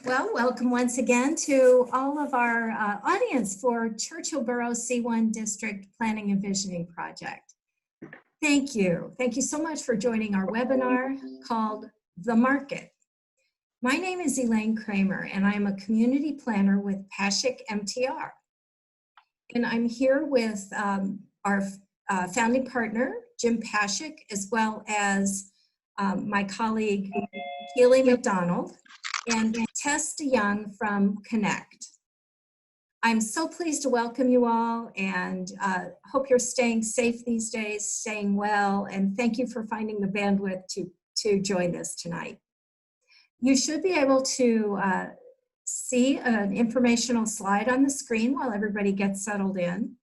Well, welcome once again to all of our audience for Churchill Borough C1 District Planning and Visioning Project. Thank you. Thank you so much for joining our webinar called The Market. My name is Elaine Kramer, and I'm a community planner with Pashik MTR. And I'm here with our founding partner, Jim Pashik, as well as my colleague, Keely McDonald, and Tess DeYoung from Connect. I'm so pleased to welcome you all and hope you're staying safe these days, staying well, and thank you for finding the bandwidth to join us tonight. You should be able to see an informational slide on the screen while everybody gets settled in,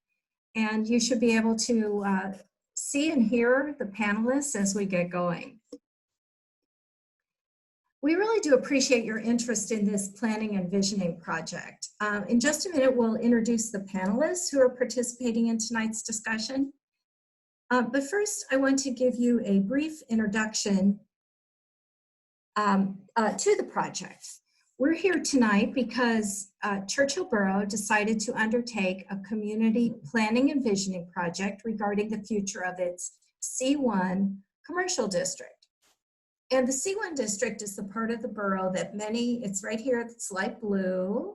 and you should be able to see and hear the panelists as we get going. We really do appreciate your interest in this planning and visioning project. In just a minute, we'll introduce the panelists who are participating in tonight's discussion. But first, I want to give you a brief introduction to the project. We're here tonight because Churchill Borough decided to undertake a community planning and visioning project regarding the future of its C1 commercial district. And the C1 district is the part of the borough that it's right here, it's light blue.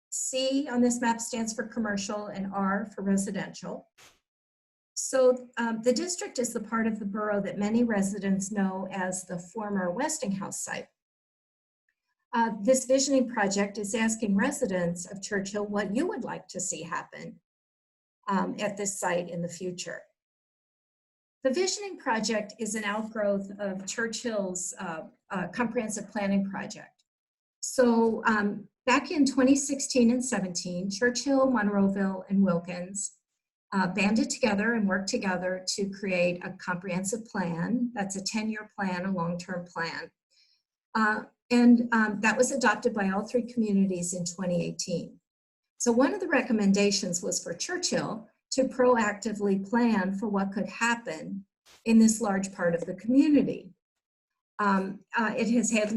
C on this map stands for commercial and R for residential. So the district is the part of the borough that many residents know as the former Westinghouse site. This visioning project is asking residents of Churchill what you would like to see happen at this site in the future. The Visioning Project is an outgrowth of Churchill's comprehensive planning project. So back in 2016 and 17, Churchill, Monroeville, and Wilkins banded together and worked together to create a comprehensive plan. That's a 10-year plan, a long-term plan. That was adopted by all three communities in 2018. So one of the recommendations was for Churchill to proactively plan for what could happen in this large part of the community. It has had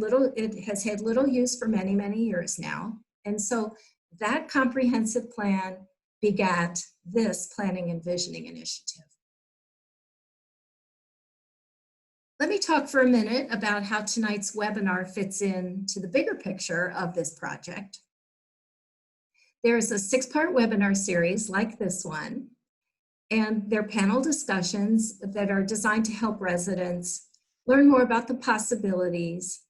little use for many, many years now. And so that comprehensive plan begat this planning and visioning initiative. Let me talk for a minute about how tonight's webinar fits into the bigger picture of this project. There's a 6-part webinar series like this one, and they're panel discussions that are designed to help residents learn more about the possibilities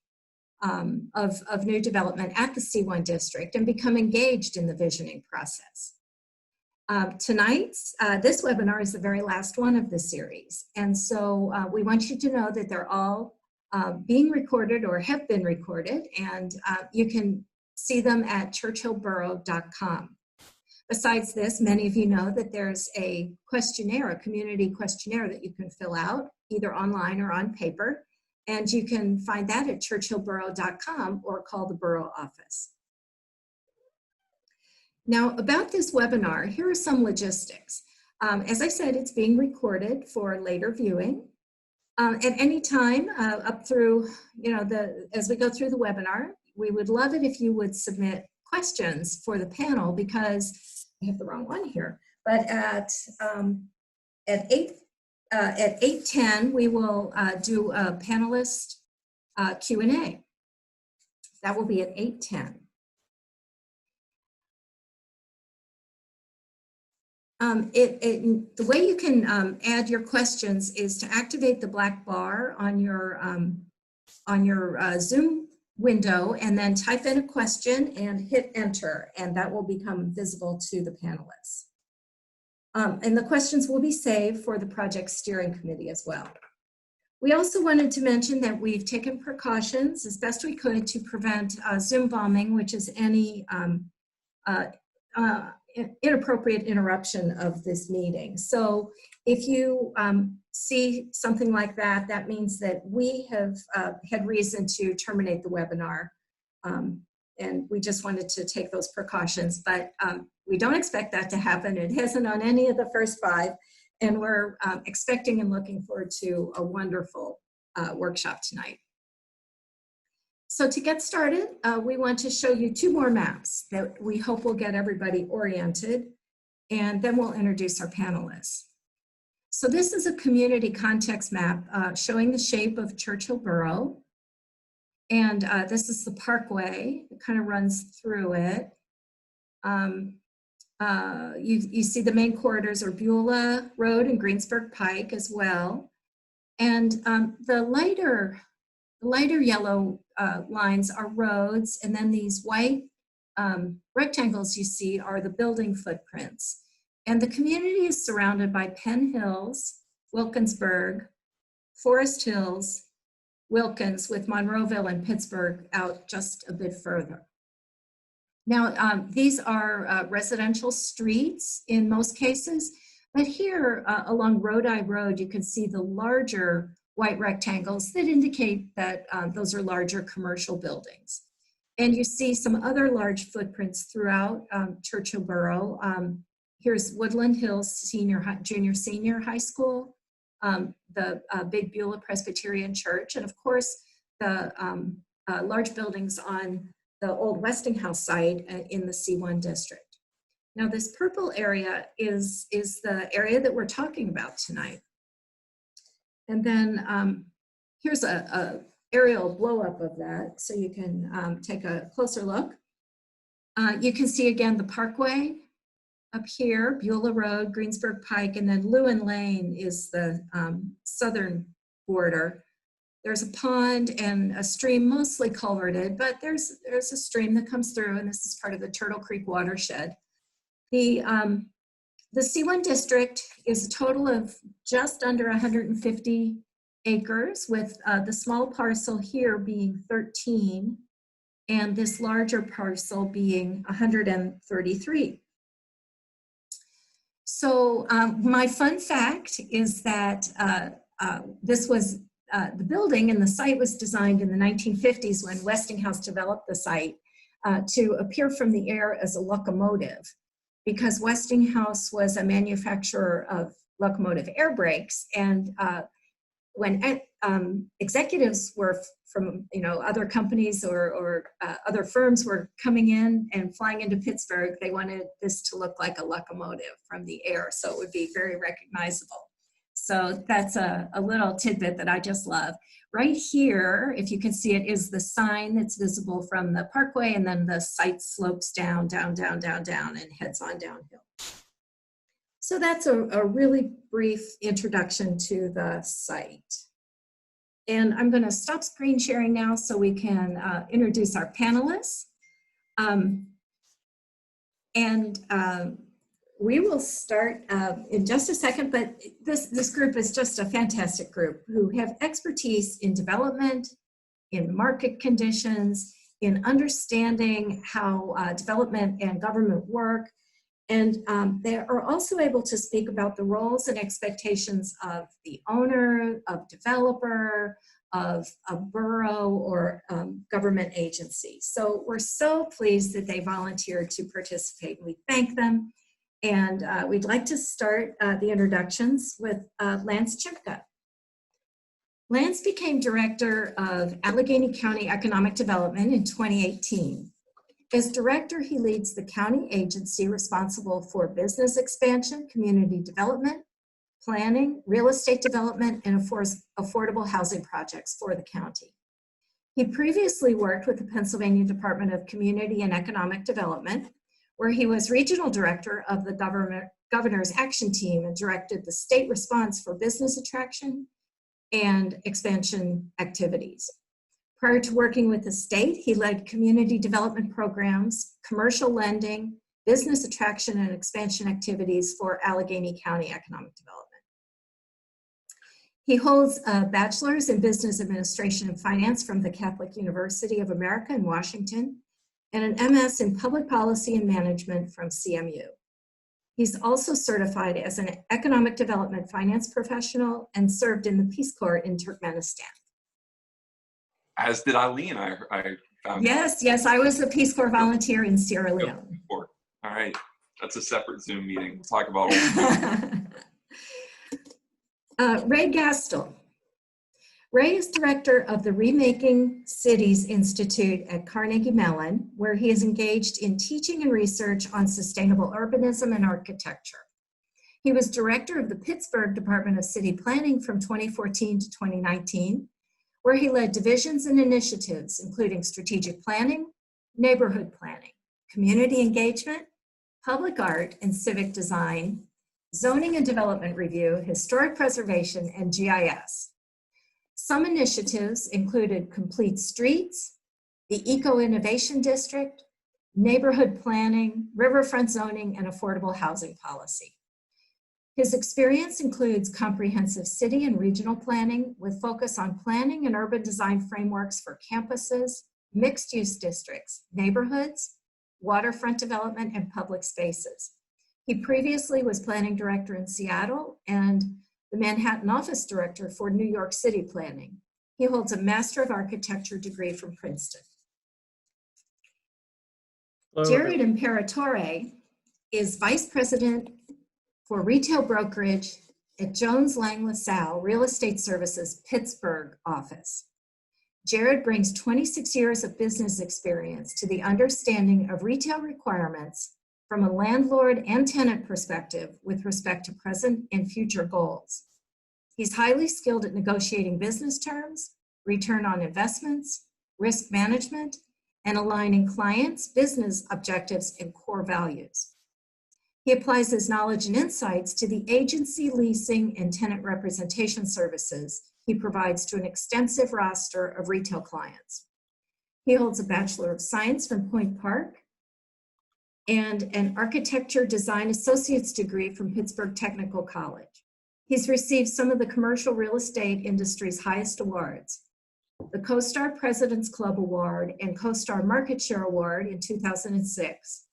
of new development at the C1 district and become engaged in the visioning process. This webinar is the very last one of the series, and so we want you to know that they're all being recorded or have been recorded, and you can see them at churchillborough.com. Besides this, many of you know that there's a questionnaire, a community questionnaire that you can fill out either online or on paper, and you can find that at churchillborough.com or call the borough office. Now, about this webinar, here are some logistics. As I said, it's being recorded for later viewing. At any time up through, as we go through the webinar, we would love it if you would submit questions for the panel, because I have the wrong one here. But at 8:10, we will do a panelist Q&A. That will be at 8:10. The way you can add your questions is to activate the black bar on your Zoom window and then type in a question and hit enter, and that will become visible to the panelists. And the questions will be saved for the project steering committee as well. We also wanted to mention that we've taken precautions as best we could to prevent Zoom bombing, which is any inappropriate interruption of this meeting. So if you see something like that, that means that we have had reason to terminate the webinar, and we just wanted to take those precautions, but we don't expect that to happen. It hasn't on any of the first 5, and we're expecting and looking forward to a wonderful workshop tonight. So to get started, we want to show you two more maps that we hope will get everybody oriented, and then we'll introduce our panelists. So this is a community context map showing the shape of Churchill Borough. And this is the parkway. It kind of runs through it. You see the main corridors are Beulah Road and Greensburg Pike as well. And the lighter yellow lines are roads, and then these white rectangles you see are the building footprints. And the community is surrounded by Penn Hills, Wilkinsburg, Forest Hills, Wilkins, with Monroeville and Pittsburgh out just a bit further. Now, these are residential streets in most cases, but here along Rodi Road, you can see the larger white rectangles that indicate that those are larger commercial buildings. And you see some other large footprints throughout Churchill Borough. Here's Woodland Hills Junior Senior High School, the big Beulah Presbyterian Church, and of course the large buildings on the old Westinghouse site in the C1 district. Now this purple area is the area that we're talking about tonight. And then here's a aerial blow up of that, so you can take a closer look. You can see again the parkway up here, Beulah Road, Greensburg Pike, and then Lewin Lane is the southern border. There's a pond and a stream, mostly culverted, but there's a stream that comes through, and this is part of the Turtle Creek watershed. The C1 district is a total of just under 150 acres, with the small parcel here being 13, and this larger parcel being 133. So my fun fact is that this was the building and the site was designed in the 1950s when Westinghouse developed the site to appear from the air as a locomotive, because Westinghouse was a manufacturer of locomotive air brakes, and when executives were from other companies or other firms were coming in and flying into Pittsburgh, they wanted this to look like a locomotive from the air, so it would be very recognizable. So that's a little tidbit that I just love. Right here, if you can see it, is the sign that's visible from the parkway, and then the site slopes down, down, down, down, down, and heads on downhill. So that's a really brief introduction to the site. And I'm going to stop screen sharing now so we can introduce our panelists. We will start in just a second, but this group is just a fantastic group who have expertise in development, in market conditions, in understanding how development and government work. And they are also able to speak about the roles and expectations of the owner, of developer, of a borough or government agency. So we're so pleased that they volunteered to participate. We thank them. And we'd like to start the introductions with Lance Chipka. Lance became Director of Allegheny County Economic Development in 2018. As director, he leads the county agency responsible for business expansion, community development, planning, real estate development, and affordable housing projects for the county. He previously worked with the Pennsylvania Department of Community and Economic Development, where he was regional director of the Governor's Action Team and directed the state response for business attraction and expansion activities. Prior to working with the state, he led community development programs, commercial lending, business attraction and expansion activities for Allegheny County Economic Development. He holds a bachelor's in business administration and finance from the Catholic University of America in Washington, and an MS in public policy and management from CMU. He's also certified as an economic development finance professional and served in the Peace Corps in Turkmenistan. As did Eileen, I found out. Yes, I was a Peace Corps volunteer in Sierra Leone. All right, that's a separate Zoom meeting. We'll talk about all Ray Gastel. Ray is director of the Remaking Cities Institute at Carnegie Mellon, where he is engaged in teaching and research on sustainable urbanism and architecture. He was director of the Pittsburgh Department of City Planning from 2014 to 2019, where he led divisions and initiatives, including strategic planning, neighborhood planning, community engagement, public art and civic design, zoning and development review, historic preservation, and GIS. Some initiatives included Complete Streets, the Eco-Innovation District, neighborhood planning, riverfront zoning, and affordable housing policy. His experience includes comprehensive city and regional planning with focus on planning and urban design frameworks for campuses, mixed-use districts, neighborhoods, waterfront development, and public spaces. He previously was planning director in Seattle and the Manhattan office director for New York City planning. He holds a Master of Architecture degree from Princeton. Hello. Jared Imperatore is vice president for retail brokerage at Jones Lang LaSalle Real Estate Services Pittsburgh office. Jared brings 26 years of business experience to the understanding of retail requirements from a landlord and tenant perspective with respect to present and future goals. He's highly skilled at negotiating business terms, return on investments, risk management, and aligning clients' business objectives and core values. He applies his knowledge and insights to the agency leasing and tenant representation services he provides to an extensive roster of retail clients. He holds a Bachelor of Science from Point Park and an Architecture Design Associate's degree from Pittsburgh Technical College. He's received some of the commercial real estate industry's highest awards, the CoStar President's Club Award and CoStar Market Share Award in 2006.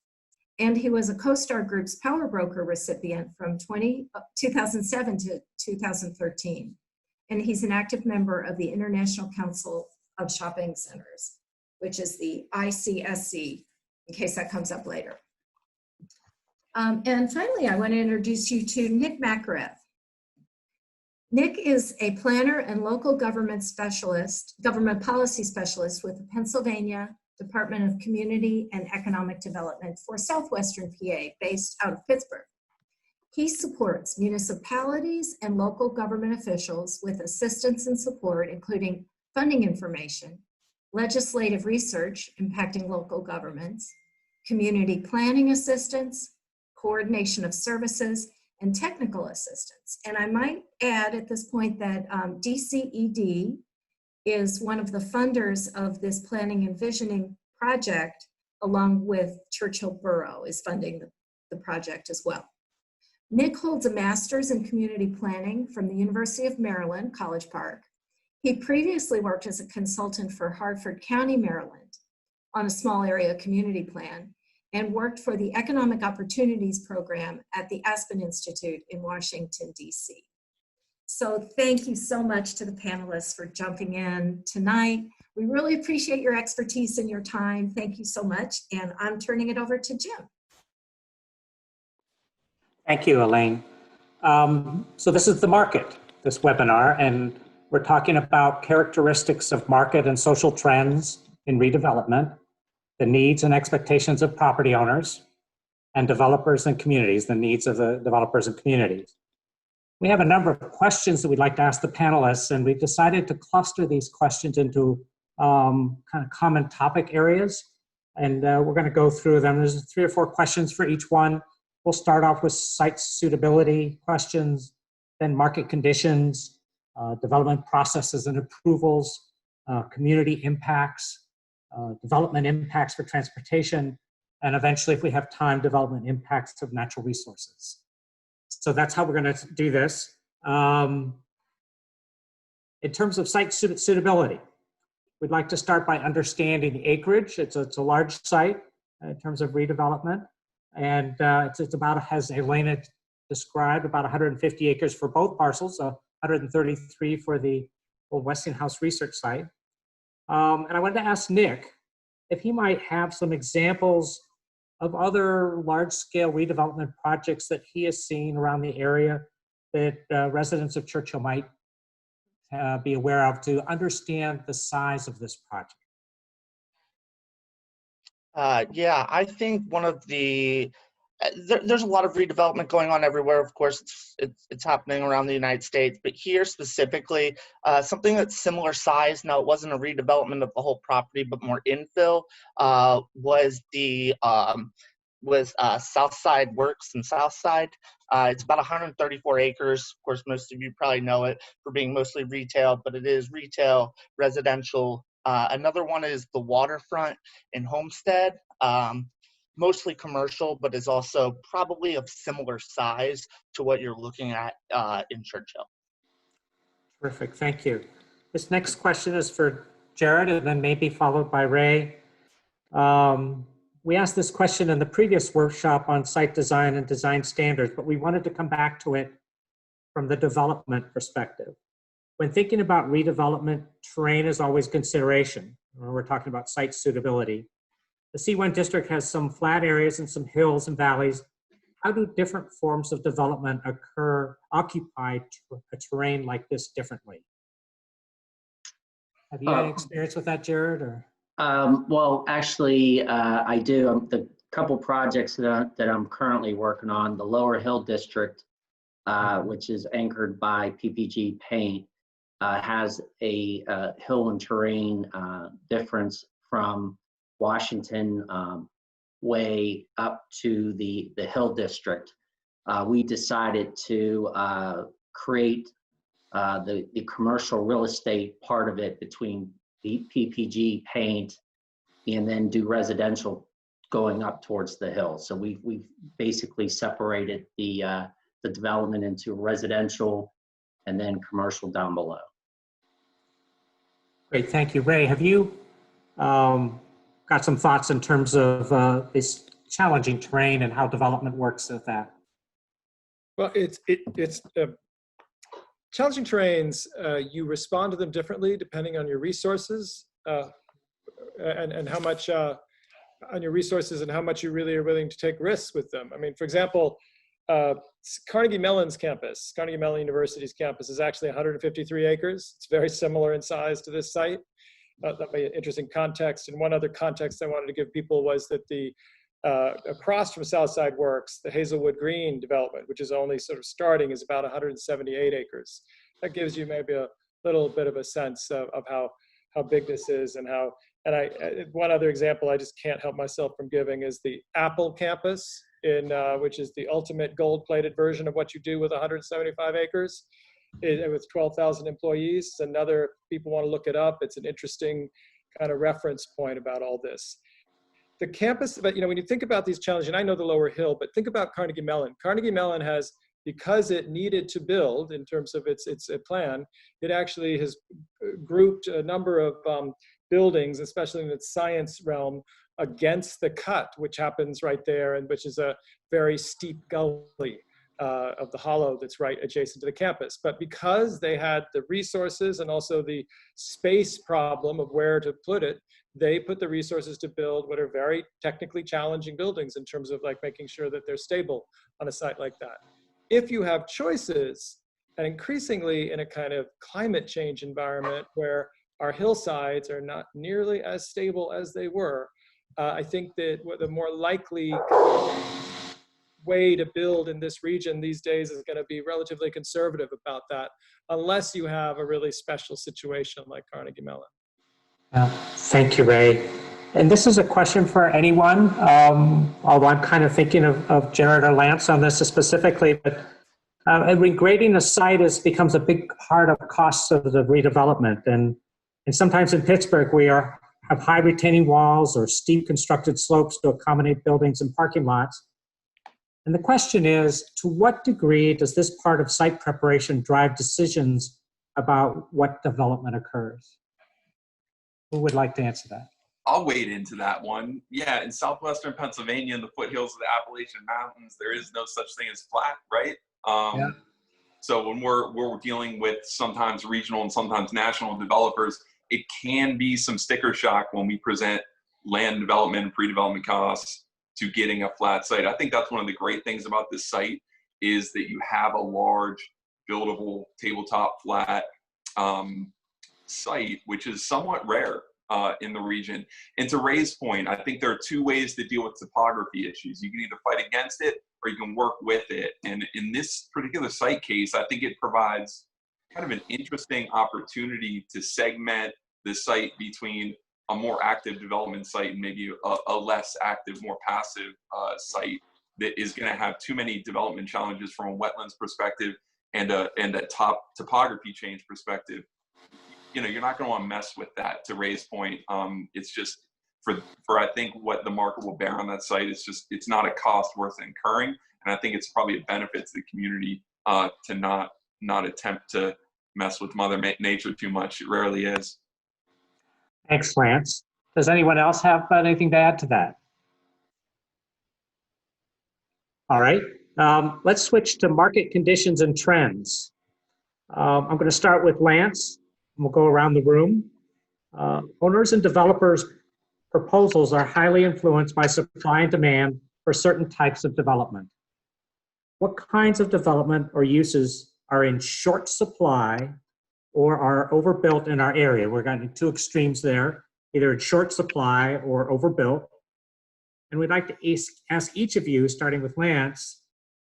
And he was a CoStar Group's Power Broker recipient from 2007 to 2013. And he's an active member of the International Council of Shopping Centers, which is the ICSC, in case that comes up later. And finally, I want to introduce you to Nick Makarev. Nick is a planner and local government specialist, government policy specialist with the Pennsylvania Department of Community and Economic Development for Southwestern PA, based out of Pittsburgh. He supports municipalities and local government officials with assistance and support, including funding information, legislative research impacting local governments, community planning assistance, coordination of services, and technical assistance. And I might add at this point that DCED is one of the funders of this planning and visioning project, along with Churchill Borough is funding the project as well. Nick holds a master's in community planning from the University of Maryland, College Park. He previously worked as a consultant for Harford County, Maryland on a small area community plan and worked for the Economic Opportunities Program at the Aspen Institute in Washington, DC. So thank you so much to the panelists for jumping in tonight. We really appreciate your expertise and your time. Thank you so much. And I'm turning it over to Jim. Thank you, Elaine. So this is the market, this webinar, and we're talking about characteristics of market and social trends in redevelopment, the needs and expectations of property owners, and developers and communities, the needs of the developers and communities. We have a number of questions that we'd like to ask the panelists, and we've decided to cluster these questions into kind of common topic areas, and we're going to go through them. There's 3 or 4 questions for each one. We'll start off with site suitability questions, then market conditions, development processes and approvals, community impacts, development impacts for transportation, and eventually, if we have time, development impacts of natural resources. So that's how we're going to do this. In terms of site suitability, we'd like to start by understanding the acreage. It's a large site in terms of redevelopment. And it's about, as Elena described, about 150 acres for both parcels, 133 for the old Westinghouse research site. And I wanted to ask Nick if he might have some examples of other large-scale redevelopment projects that he has seen around the area that residents of Churchill might be aware of to understand the size of this project? Yeah, I think one of there's a lot of redevelopment going on everywhere. Of course, it's happening around the United States, but here specifically, something that's similar size. Now, it wasn't a redevelopment of the whole property, but more infill. Was South Side Works in South Side. It's about 134 acres. Of course, most of you probably know it for being mostly retail, but it is retail, residential. Another one is the Waterfront in Homestead. Mostly commercial, but is also probably of similar size to what you're looking at in Churchill. Terrific, thank you. This next question is for Jared and then maybe followed by Ray. We asked this question in the previous workshop on site design and design standards, but we wanted to come back to it from the development perspective. When thinking about redevelopment, terrain is always consideration. We're talking about site suitability. The C1 district has some flat areas and some hills and valleys. How do different forms of development occupy a terrain like this differently? Have you had any experience with that, Jared? Or? Well, actually, I do. The couple projects that I'm currently working on, the Lower Hill District, which is anchored by PPG paint, has a hill and terrain difference from Washington way up to the Hill District. We decided to create the commercial real estate part of it between the PPG paint and then do residential going up towards the hill. So we've basically separated the development into residential and then commercial down below. Great, thank you. Ray, have you got some thoughts in terms of this challenging terrain and how development works with that? Well, it's challenging terrains. You respond to them differently depending on your resources and how much on your resources and how much you really are willing to take risks with them. I mean, for example, Carnegie Mellon's campus, Carnegie Mellon University's campus, is actually 153 acres. It's very similar in size to this site. That'd be an interesting context. And one other context I wanted to give people was that the across from Southside Works, the Hazelwood Green development, which is only sort of starting, is about 178 acres. That gives you maybe a little bit of a sense of how big this is and how. And one other example I just can't help myself from giving is the Apple campus, which is the ultimate gold-plated version of what you do with 175 acres. With 12,000 employees. Another, people want to look it up. It's an interesting kind of reference point about all this. The campus, but when you think about these challenges, and I know the Lower Hill, but think about Carnegie Mellon. Carnegie Mellon has, because it needed to build in terms of its plan, it actually has grouped a number of buildings, especially in its science realm, against the cut, which happens right there, and which is a very steep gully of the hollow that's right adjacent to the campus. But because they had the resources and also the space problem of where to put it, they put the resources to build what are very technically challenging buildings in terms of like making sure that they're stable on a site like that. If you have choices, and increasingly in a kind of climate change environment where our hillsides are not nearly as stable as they were, I think that the more likely way to build in this region these days is going to be relatively conservative about that, unless you have a really special situation like Carnegie Mellon. Thank you, Ray. And this is a question for anyone, although I'm kind of thinking of Jared or Lance on this specifically, but regrading a site becomes a big part of costs of the redevelopment. And sometimes in Pittsburgh, we have high retaining walls or steep constructed slopes to accommodate buildings and parking lots. And the question is, to what degree does this part of site preparation drive decisions about what development occurs? Who would like to answer that? I'll wade into that one. Yeah, in southwestern Pennsylvania, in the foothills of the Appalachian Mountains, there is no such thing as flat, right? Yeah. So when we're dealing with sometimes regional and sometimes national developers, it can be some sticker shock when we present land development and pre-development costs to getting a flat site. I think that's one of the great things about this site is that you have a large buildable tabletop flat site, which is somewhat rare in the region. And to Ray's point, I think there are two ways to deal with topography issues. You can either fight against it or you can work with it. And in this particular site case, I think it provides kind of an interesting opportunity to segment the site between a more active development site and maybe a less active, more passive site that is going to have too many development challenges from a wetlands perspective and a topography change perspective. You know, you're not going to want to mess with that. To Ray's point, it's just for I think what the market will bear on that site. It's not a cost worth incurring, and I think it's probably a benefit to the community to not attempt to mess with Mother Nature too much. It rarely is. Thanks, Lance. Does anyone else have anything to add to that? All right, let's switch to market conditions and trends. I'm going to start with Lance, and we'll go around the room. Owners and developers' proposals are highly influenced by supply and demand for certain types of development. What kinds of development or uses are in short supply or are overbuilt in our area? We're going to two extremes there, either in short supply or overbuilt. And we'd like to ask each of you, starting with Lance,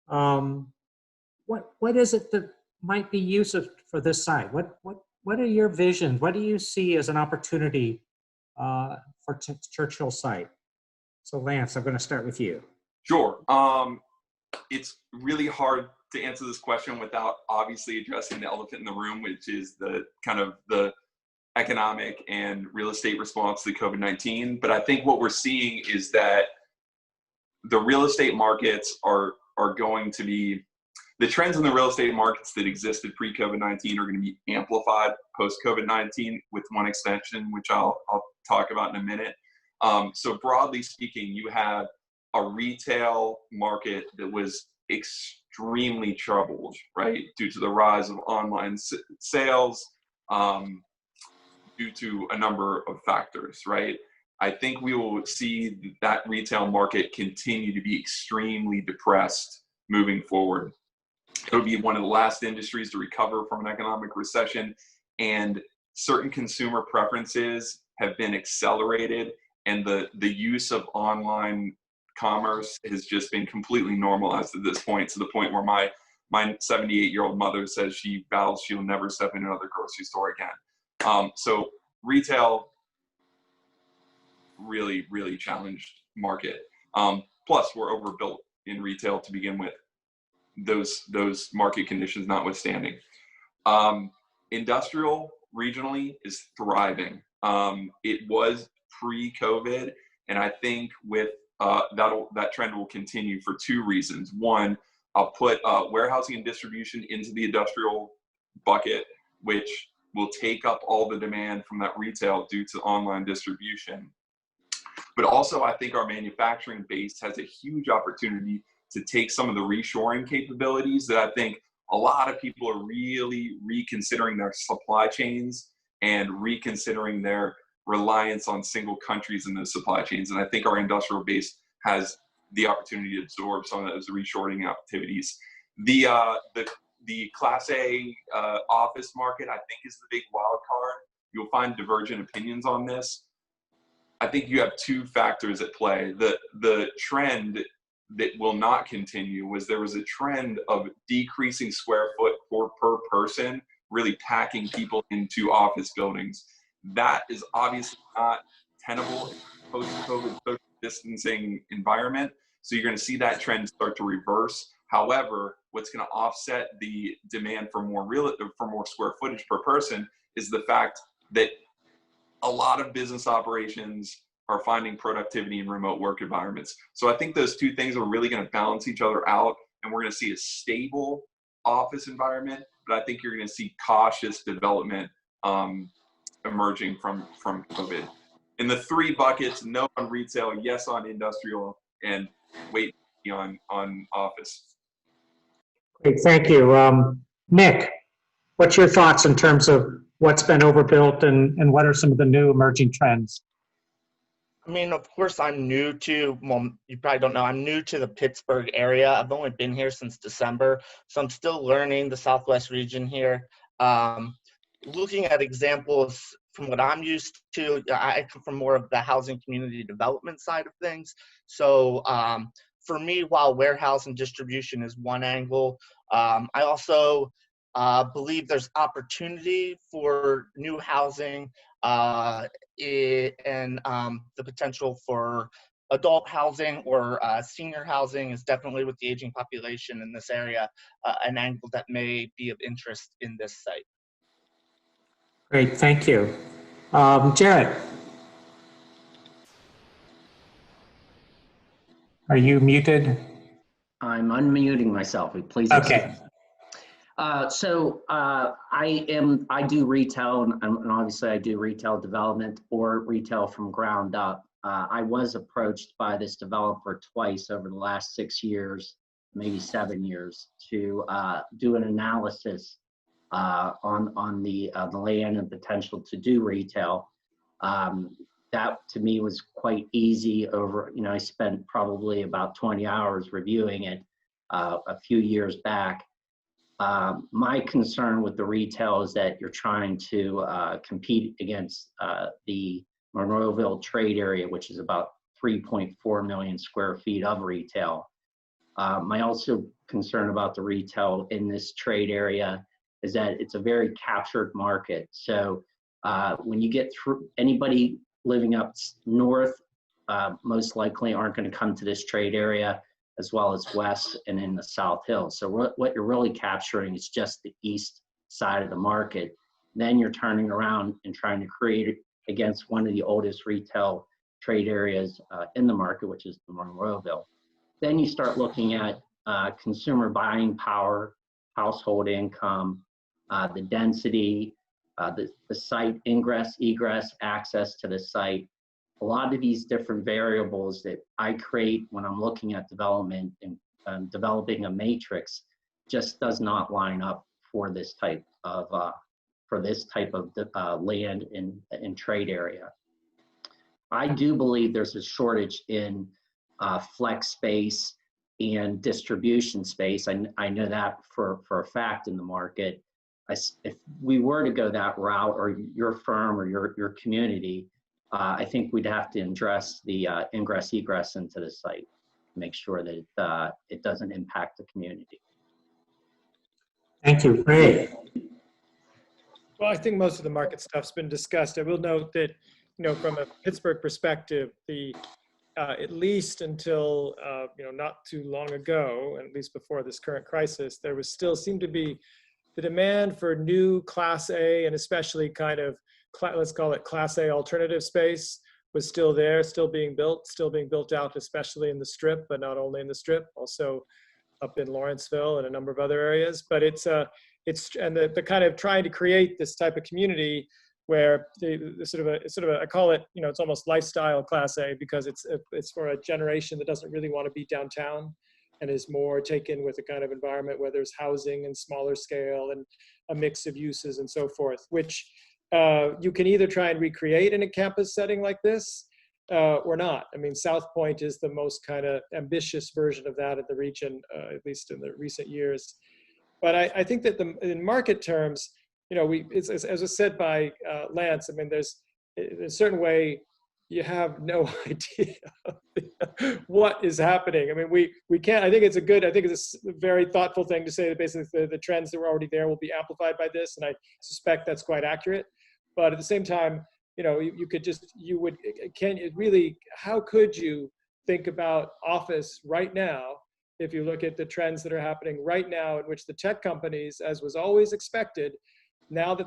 what is it that might be used for this site? What are your visions? What do you see as an opportunity for Churchill site? So Lance, I'm going to start with you. Sure. It's really hard to answer this question without obviously addressing the elephant in the room, which is the kind of the economic and real estate response to COVID-19. But I think what we're seeing is that the real estate markets are going to be, the trends in the real estate markets that existed pre-COVID-19 are going to be amplified post-COVID-19 with one extension, which I'll talk about in a minute. So broadly speaking, you have a retail market that was extremely troubled, right, due to the rise of online sales, due to a number of factors, right? I think we will see that retail market continue to be extremely depressed moving forward. It'll be one of the last industries to recover from an economic recession, and certain consumer preferences have been accelerated, and the use of online commerce has just been completely normalized at this point, to the point where my 78-year-old mother says she vows she'll never step in another grocery store again. So retail, really, really challenged market. Plus, we're overbuilt in retail to begin with, those market conditions notwithstanding. Industrial regionally is thriving. It was pre-COVID, and I think with that trend will continue for two reasons. One, I'll put warehousing and distribution into the industrial bucket, which will take up all the demand from that retail due to online distribution. But also, I think our manufacturing base has a huge opportunity to take some of the reshoring capabilities that I think a lot of people are really reconsidering their supply chains and reconsidering their reliance on single countries in those supply chains. And I think our industrial base has the opportunity to absorb some of those reshoring activities. The Class A office market, I think, is the big wild card. You'll find divergent opinions on this. I think you have two factors at play. The trend that will not continue was there was a trend of decreasing square foot per person, really packing people into office buildings. That is obviously not tenable in post-COVID social distancing environment. So you're going to see that trend start to reverse. However, what's going to offset the demand for more square footage per person is the fact that a lot of business operations are finding productivity in remote work environments. So I think those two things are really going to balance each other out, and we're going to see a stable office environment, but I think you're going to see cautious development emerging from COVID. In the three buckets, no on retail, yes on industrial, and wait on office. Great, thank you. Nick, what's your thoughts in terms of what's been overbuilt and what are some of the new emerging trends? I mean, of course, I'm new to, well, you probably don't know, I'm new to the Pittsburgh area. I've only been here since December, so I'm still learning the Southwest region here. looking at examples from what I'm used to, I come from more of the housing community development side of things. So for me, while warehouse and distribution is one angle, I also believe there's opportunity for new housing and the potential for adult housing or senior housing is definitely, with the aging population in this area, an angle that may be of interest in this site. Great, thank you. Jared? Are you muted? I'm unmuting myself. Please Okay. excuse. I do retail, and obviously I do retail development or retail from ground up. I was approached by this developer twice over the last 6 years, maybe 7 years, to do an analysis on the land and potential to do retail. That to me was quite easy. I spent probably about 20 hours reviewing it a few years back. My concern with the retail is that you're trying to compete against the Monroeville trade area, which is about 3.4 million square feet of retail. My also concern about the retail in this trade area is that it's a very captured market. So when you get through, anybody living up north most likely aren't going to come to this trade area, as well as west and in the South Hills. So what you're really capturing is just the east side of the market. Then you're turning around and trying to create it against one of the oldest retail trade areas in the market, which is the Monroeville. Then you start looking at consumer buying power, household income, the density, the site ingress, egress, access to the site. A lot of these different variables that I create when I'm looking at development and developing a matrix just does not line up for this type of land in trade area. I do believe there's a shortage in flex space and distribution space. I know that for a fact in the market. If we were to go that route, or your firm or your community, I think we'd have to address the ingress egress into the site, make sure that it doesn't impact the community. Thank you. Great. Well, I think most of the market stuff's been discussed. I will note that, from a Pittsburgh perspective, at least until not too long ago, at least before this current crisis, there was still seemed to be the demand for new Class A, and especially kind of let's call it Class A alternative space, was still there, still being built out, especially in the Strip, but not only in the Strip, also up in Lawrenceville and a number of other areas. But it's the kind of trying to create this type of community where the sort of a I call it, it's almost lifestyle Class A, because it's for a generation that doesn't really want to be downtown and is more taken with a kind of environment where there's housing and smaller scale and a mix of uses and so forth, which you can either try and recreate in a campus setting like this or not. I mean, South Point is the most kind of ambitious version of that in the region, at least in the recent years. But I think that in market terms, as was said by Lance, I mean, there's a certain way you have no idea what is happening. I mean, we can't, I think it's a very thoughtful thing to say that basically the trends that were already there will be amplified by this. And I suspect that's quite accurate. But at the same time, how could you think about office right now if you look at the trends that are happening right now, in which the tech companies, as was always expected, now that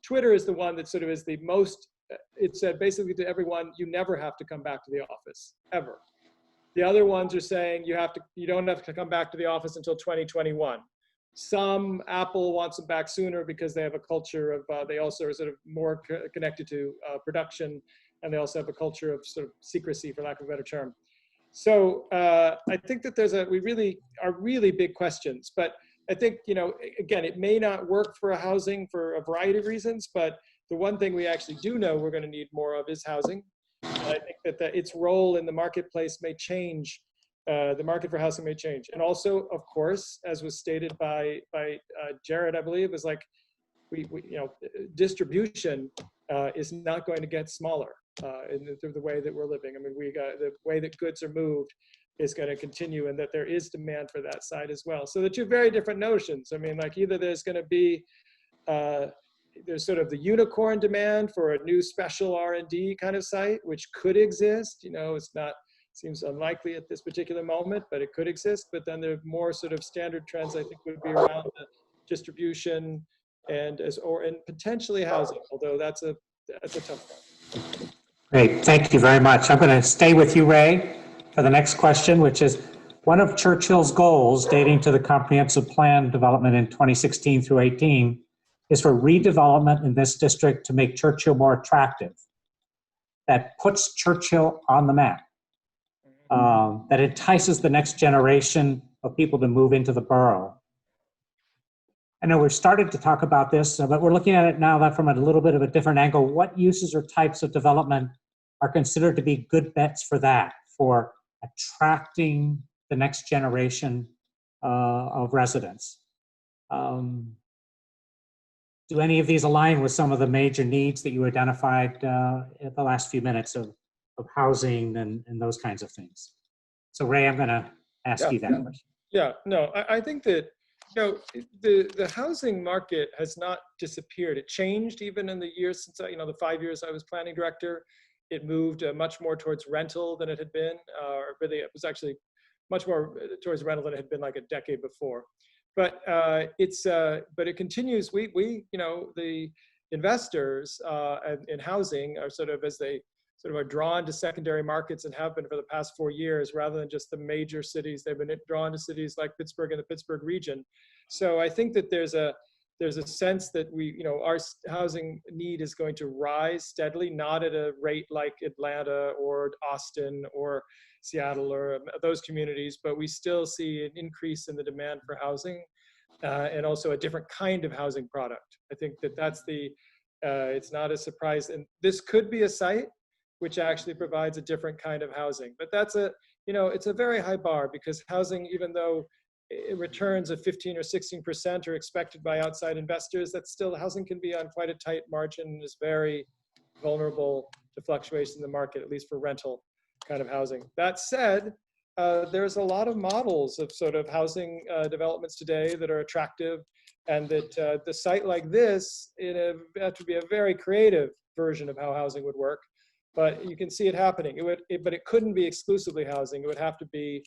Twitter is the one that sort of is the most, it said basically to everyone, you never have to come back to the office, ever. The other ones are saying you don't have to come back to the office until 2021. Some, Apple wants them back sooner because they have a culture of, they also are sort of more connected to production, and they also have a culture of sort of secrecy, for lack of a better term. So I think that we really are really big questions, but I think, again, it may not work for a housing for a variety of reasons, but the one thing we actually do know we're going to need more of is housing. And I think that its role in the marketplace may change The market for housing may change. And also, of course, as was stated by Jared, I believe, is like, distribution is not going to get smaller through the way that we're living. I mean, the way that goods are moved is going to continue, and that there is demand for that side as well. So the two very different notions. I mean, like, either there's going to be there's sort of the unicorn demand for a new special R&D kind of site, which could exist. It's not, seems unlikely at this particular moment, but it could exist. But then the more sort of standard trends, I think, would be around the distribution and potentially housing, although that's a tough one. Great, thank you very much. I'm going to stay with you, Ray, for the next question, which is, one of Churchill's goals dating to the comprehensive plan development in 2016 through 18 is for redevelopment in this district to make Churchill more attractive. That puts Churchill on the map. That entices the next generation of people to move into the borough. I know we've started to talk about this, but we're looking at it now from a little bit of a different angle. What uses or types of development are considered to be good bets for that, for attracting the next generation of residents? Do any of these align with some of the major needs that you identified in the last few minutes of housing and those kinds of things? So Ray, I'm going to ask you that question. Yeah, no, I think that the housing market has not disappeared. It changed even in the years since the 5 years I was planning director. It moved much more towards rental than it had been, or really it was actually much more towards rental than it had been like a decade before. But but it continues. We the investors in housing are sort of, as they sort of are drawn to secondary markets and have been for the past 4 years, rather than just the major cities. They've been drawn to cities like Pittsburgh and the Pittsburgh region. So I think that there's a sense that our housing need is going to rise steadily, not at a rate like Atlanta or Austin or Seattle or those communities, but we still see an increase in the demand for housing and also a different kind of housing product. I think that that's it's not a surprise. And this could be a site which actually provides a different kind of housing. But that's it's a very high bar, because housing, even though returns of 15 or 16% are expected by outside investors, that's still, housing can be on quite a tight margin and is very vulnerable to fluctuations in the market, at least for rental kind of housing. That said, there's a lot of models of sort of housing developments today that are attractive, and that the site like this, it have to be a very creative version of how housing would work. But you can see it happening. But it couldn't be exclusively housing. It would have to be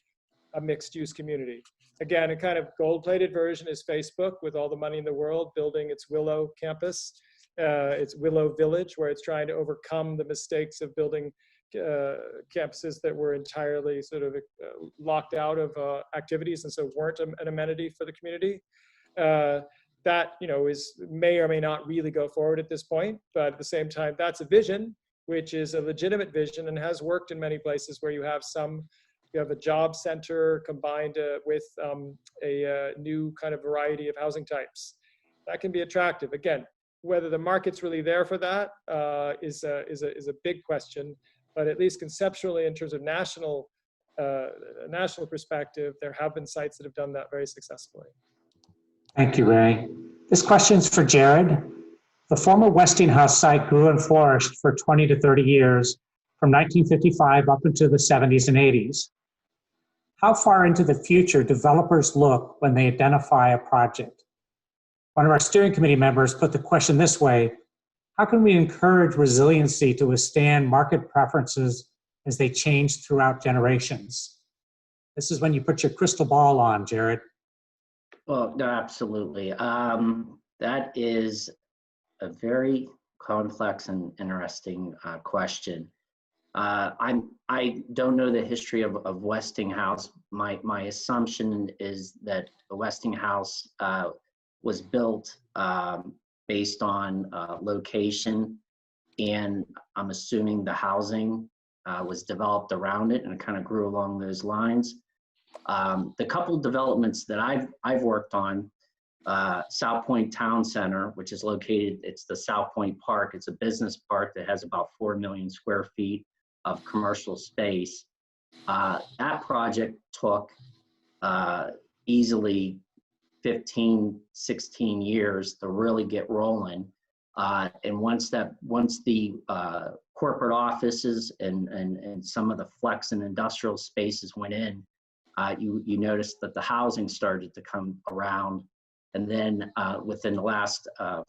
a mixed-use community. Again, a kind of gold-plated version is Facebook, with all the money in the world, building its Willow campus, its Willow Village, where it's trying to overcome the mistakes of building campuses that were entirely sort of locked out of activities, and so weren't an amenity for the community. That may or may not really go forward at this point, but at the same time, that's a vision, which is a legitimate vision and has worked in many places where you have a job center combined with a new kind of variety of housing types. That can be attractive. Again, whether the market's really there for that is a big question, but at least conceptually, in terms of national perspective, there have been sites that have done that very successfully. Thank you, Ray. This question's for Jared. The former Westinghouse site grew and flourished for 20 to 30 years, from 1955 up into the 70s and 80s. How far into the future developers look when they identify a project? One of our steering committee members put the question this way: how can we encourage resiliency to withstand market preferences as they change throughout generations? This is when you put your crystal ball on, Jared. Well, no, absolutely. That is a very complex and interesting question. I don't know the history of Westinghouse. My assumption is that the Westinghouse was built based on location, and I'm assuming the housing was developed around it, and it kind of grew along those lines. The couple developments that I've worked on, South Point Town Center, which is located, it's the South Point Park. It's a business park that has about 4 million square feet of commercial space. That project took easily 15, 16 years to really get rolling. And once the corporate offices and some of the flex and industrial spaces went in, you noticed that the housing started to come around. And then within the last 7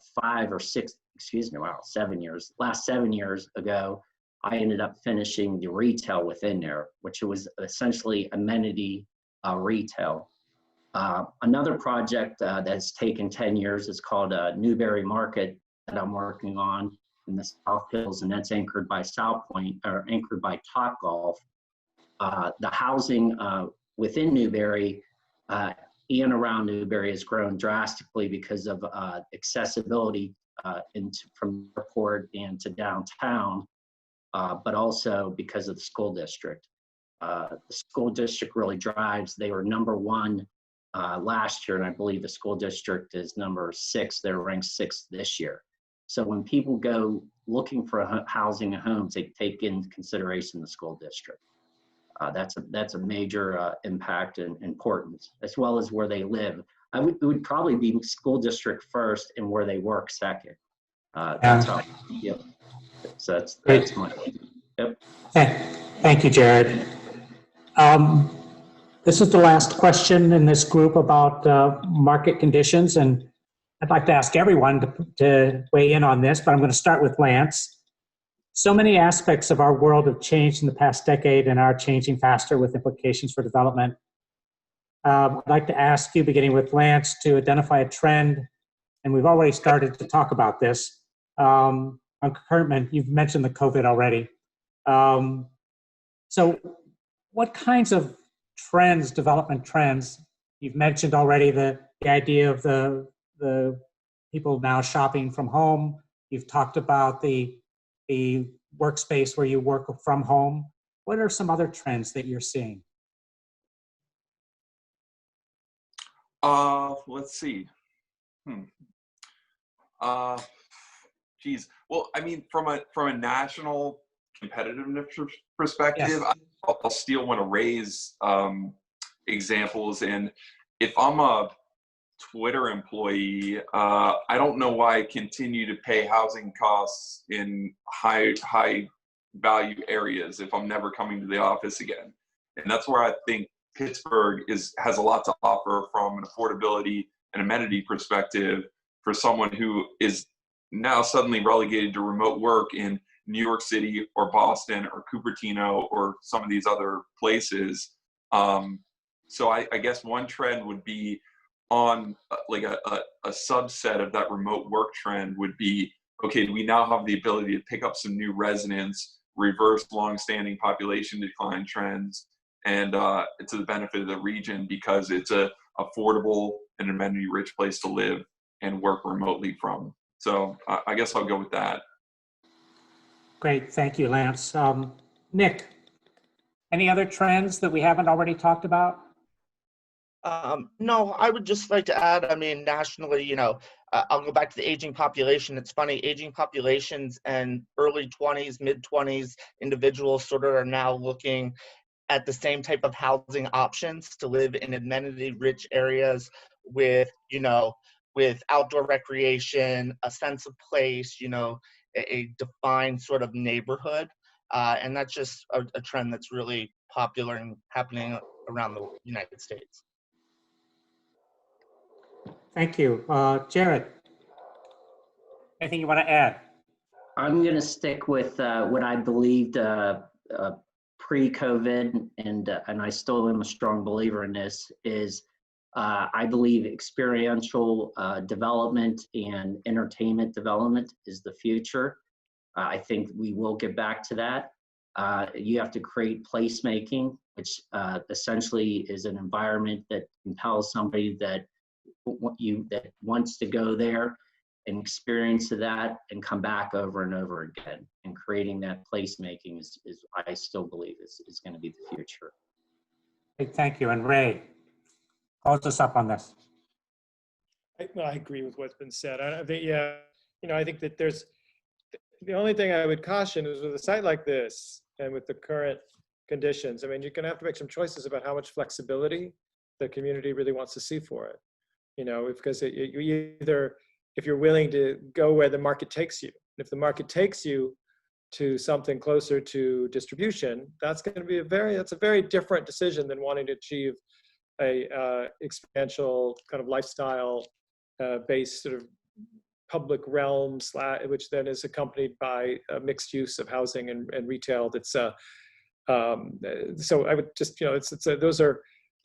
years, last 7 years ago, I ended up finishing the retail within there, which was essentially amenity retail. Another project that's taken 10 years is called Newberry Market that I'm working on in the South Hills, and that's anchored by South Point, or anchored by Topgolf. The housing within Newberry and around Newberry has grown drastically because of accessibility from the airport and to downtown, but also because of the school district. The school district really drives. They were #1 last year, and I believe the school district is #6. They're ranked 6th this year. So when people go looking for housing and homes, they take into consideration the school district. That's a major impact and importance, as well as where they live. It would probably be school district first and where they work second. That's how. Yep. So that's my. Yep. Thank you, Jared. This is the last question in this group about market conditions, and I'd like to ask everyone to weigh in on this, but I'm going to start with Lance. So many aspects of our world have changed in the past decade and are changing faster with implications for development. I'd like to ask you, beginning with Lance, to identify a trend, and we've already started to talk about this. On Kurtman, you've mentioned the COVID already. So what kinds of trends, development trends, you've mentioned already the idea of the people now shopping from home. You've talked about the workspace where you work from home. What are some other trends that you're seeing? Let's see. Geez. Well, I mean, from a national competitiveness perspective, Yes. I'll steal one of Ray's examples. And if I'm a Twitter employee, I don't know why I continue to pay housing costs in high value areas if I'm never coming to the office again. And that's where I think Pittsburgh has a lot to offer from an affordability and amenity perspective for someone who is now suddenly relegated to remote work in New York City or Boston or Cupertino or some of these other places. So I guess one trend would be on like a subset of that remote work trend would be, okay, do we now have the ability to pick up some new residents, reverse longstanding population decline trends, and to the benefit of the region because it's a affordable and amenity-rich place to live and work remotely from. So I guess I'll go with that. Great, thank you, Lance. Nick, any other trends that we haven't already talked about? No, I would just like to add, I mean, nationally, I'll go back to the aging population. It's funny, aging populations and early 20s, mid 20s individuals sort of are now looking at the same type of housing options to live in amenity-rich areas with, with outdoor recreation, a sense of place, a defined sort of neighborhood. And that's just a trend that's really popular and happening around the United States. Thank you. Jared, anything you want to add? I'm going to stick with what I believed pre-COVID, and I still am a strong believer in this, is I believe experiential development and entertainment development is the future. I think we will get back to that. You have to create placemaking, which essentially is an environment that compels somebody that wants to go there and experience that and come back over and over again. And creating that placemaking is I still believe is going to be the future. Thank you. And Ray, close us up on this. I agree with what's been said. I think, I think that the only thing I would caution is with a site like this and with the current conditions. I mean, you're going to have to make some choices about how much flexibility the community really wants to see for it. You know, because you either, if you're willing to go where the market takes you, if the market takes you to something closer to distribution, that's going to be that's a very different decision than wanting to achieve a experiential kind of lifestyle based sort of public realm, which then is accompanied by a mixed use of housing and retail. That's so I would just, you know,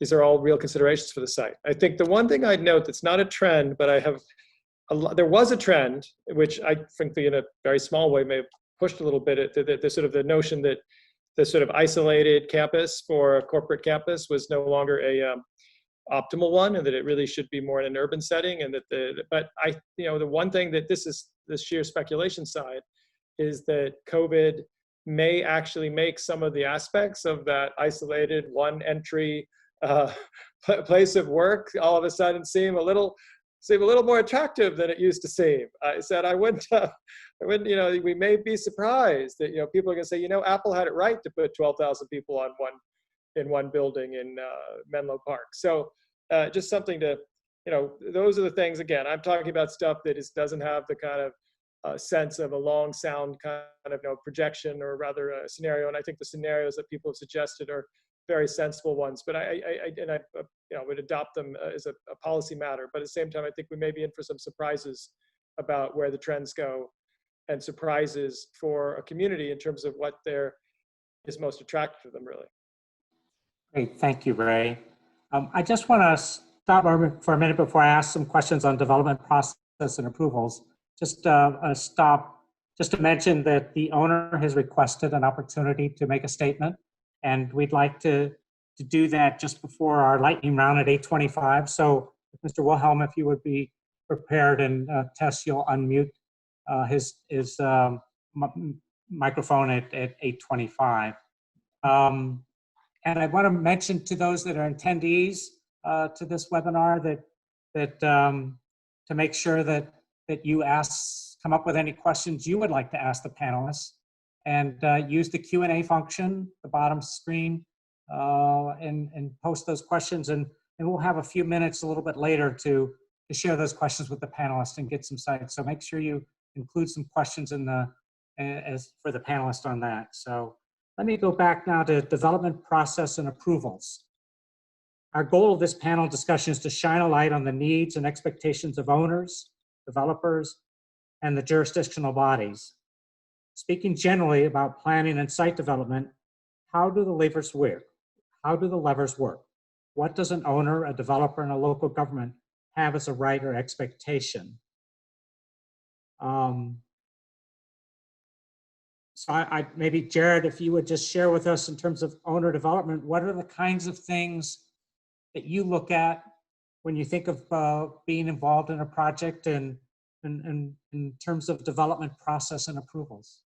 these are all real considerations for the site. I think the one thing I'd note that's not a trend, but there was a trend, which I frankly in a very small way may have pushed a little bit, the sort of the notion that the sort of isolated campus for a corporate campus was no longer a optimal one, and that it really should be more in an urban setting. And that the one thing that this is the sheer speculation side is that COVID may actually make some of the aspects of that isolated one entry place of work all of a sudden seem a little more attractive than it used to seem. I said I wouldn't, you know, we may be surprised that, you know, people are going to say, you know, Apple had it right to put 12,000 people on one building in Menlo Park. So just something to, you know, those are the things. Again, I'm talking about stuff that doesn't have the kind of sense of a long sound kind of, you know, projection, or rather a scenario. And I think the scenarios that people have suggested are very sensible ones, but I you know, would adopt them as a policy matter. But at the same time, I think we may be in for some surprises about where the trends go, and surprises for a community in terms of what is most attractive to them, really. Great, thank you, Ray. I just want to stop for a minute before I ask some questions on development process and approvals. Just stop just to mention that the owner has requested an opportunity to make a statement, and we'd like to do that just before our lightning round at 8:25. So, Mr. Wilhelm, if you would be prepared, and Tess, you'll unmute his microphone at 8:25. And I want to mention to those that are attendees to this webinar that to make sure that you come up with any questions you would like to ask the panelists, and use the Q&A function, the bottom screen, and post those questions. And we'll have a few minutes a little bit later to share those questions with the panelists and get some sites. So make sure you include some questions for the panelists on that. So let me go back now to development process and approvals. Our goal of this panel discussion is to shine a light on the needs and expectations of owners, developers, and the jurisdictional bodies. Speaking generally about planning and site development, how do the levers work? How do the levers work? What does an owner, a developer, and a local government have as a right or expectation? So I maybe, Jared, if you would just share with us in terms of owner development, what are the kinds of things that you look at when you think of being involved in a project, and in terms of development process and approvals?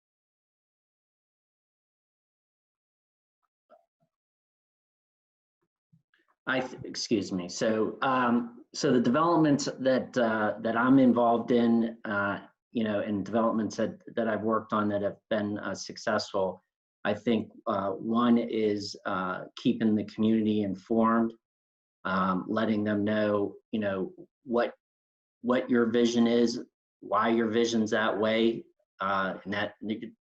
Excuse me. So, so the developments that I'm involved in, you know, and developments that I've worked on that have been successful, I think one is keeping the community informed, letting them know, you know, what your vision is, why your vision's that way, and that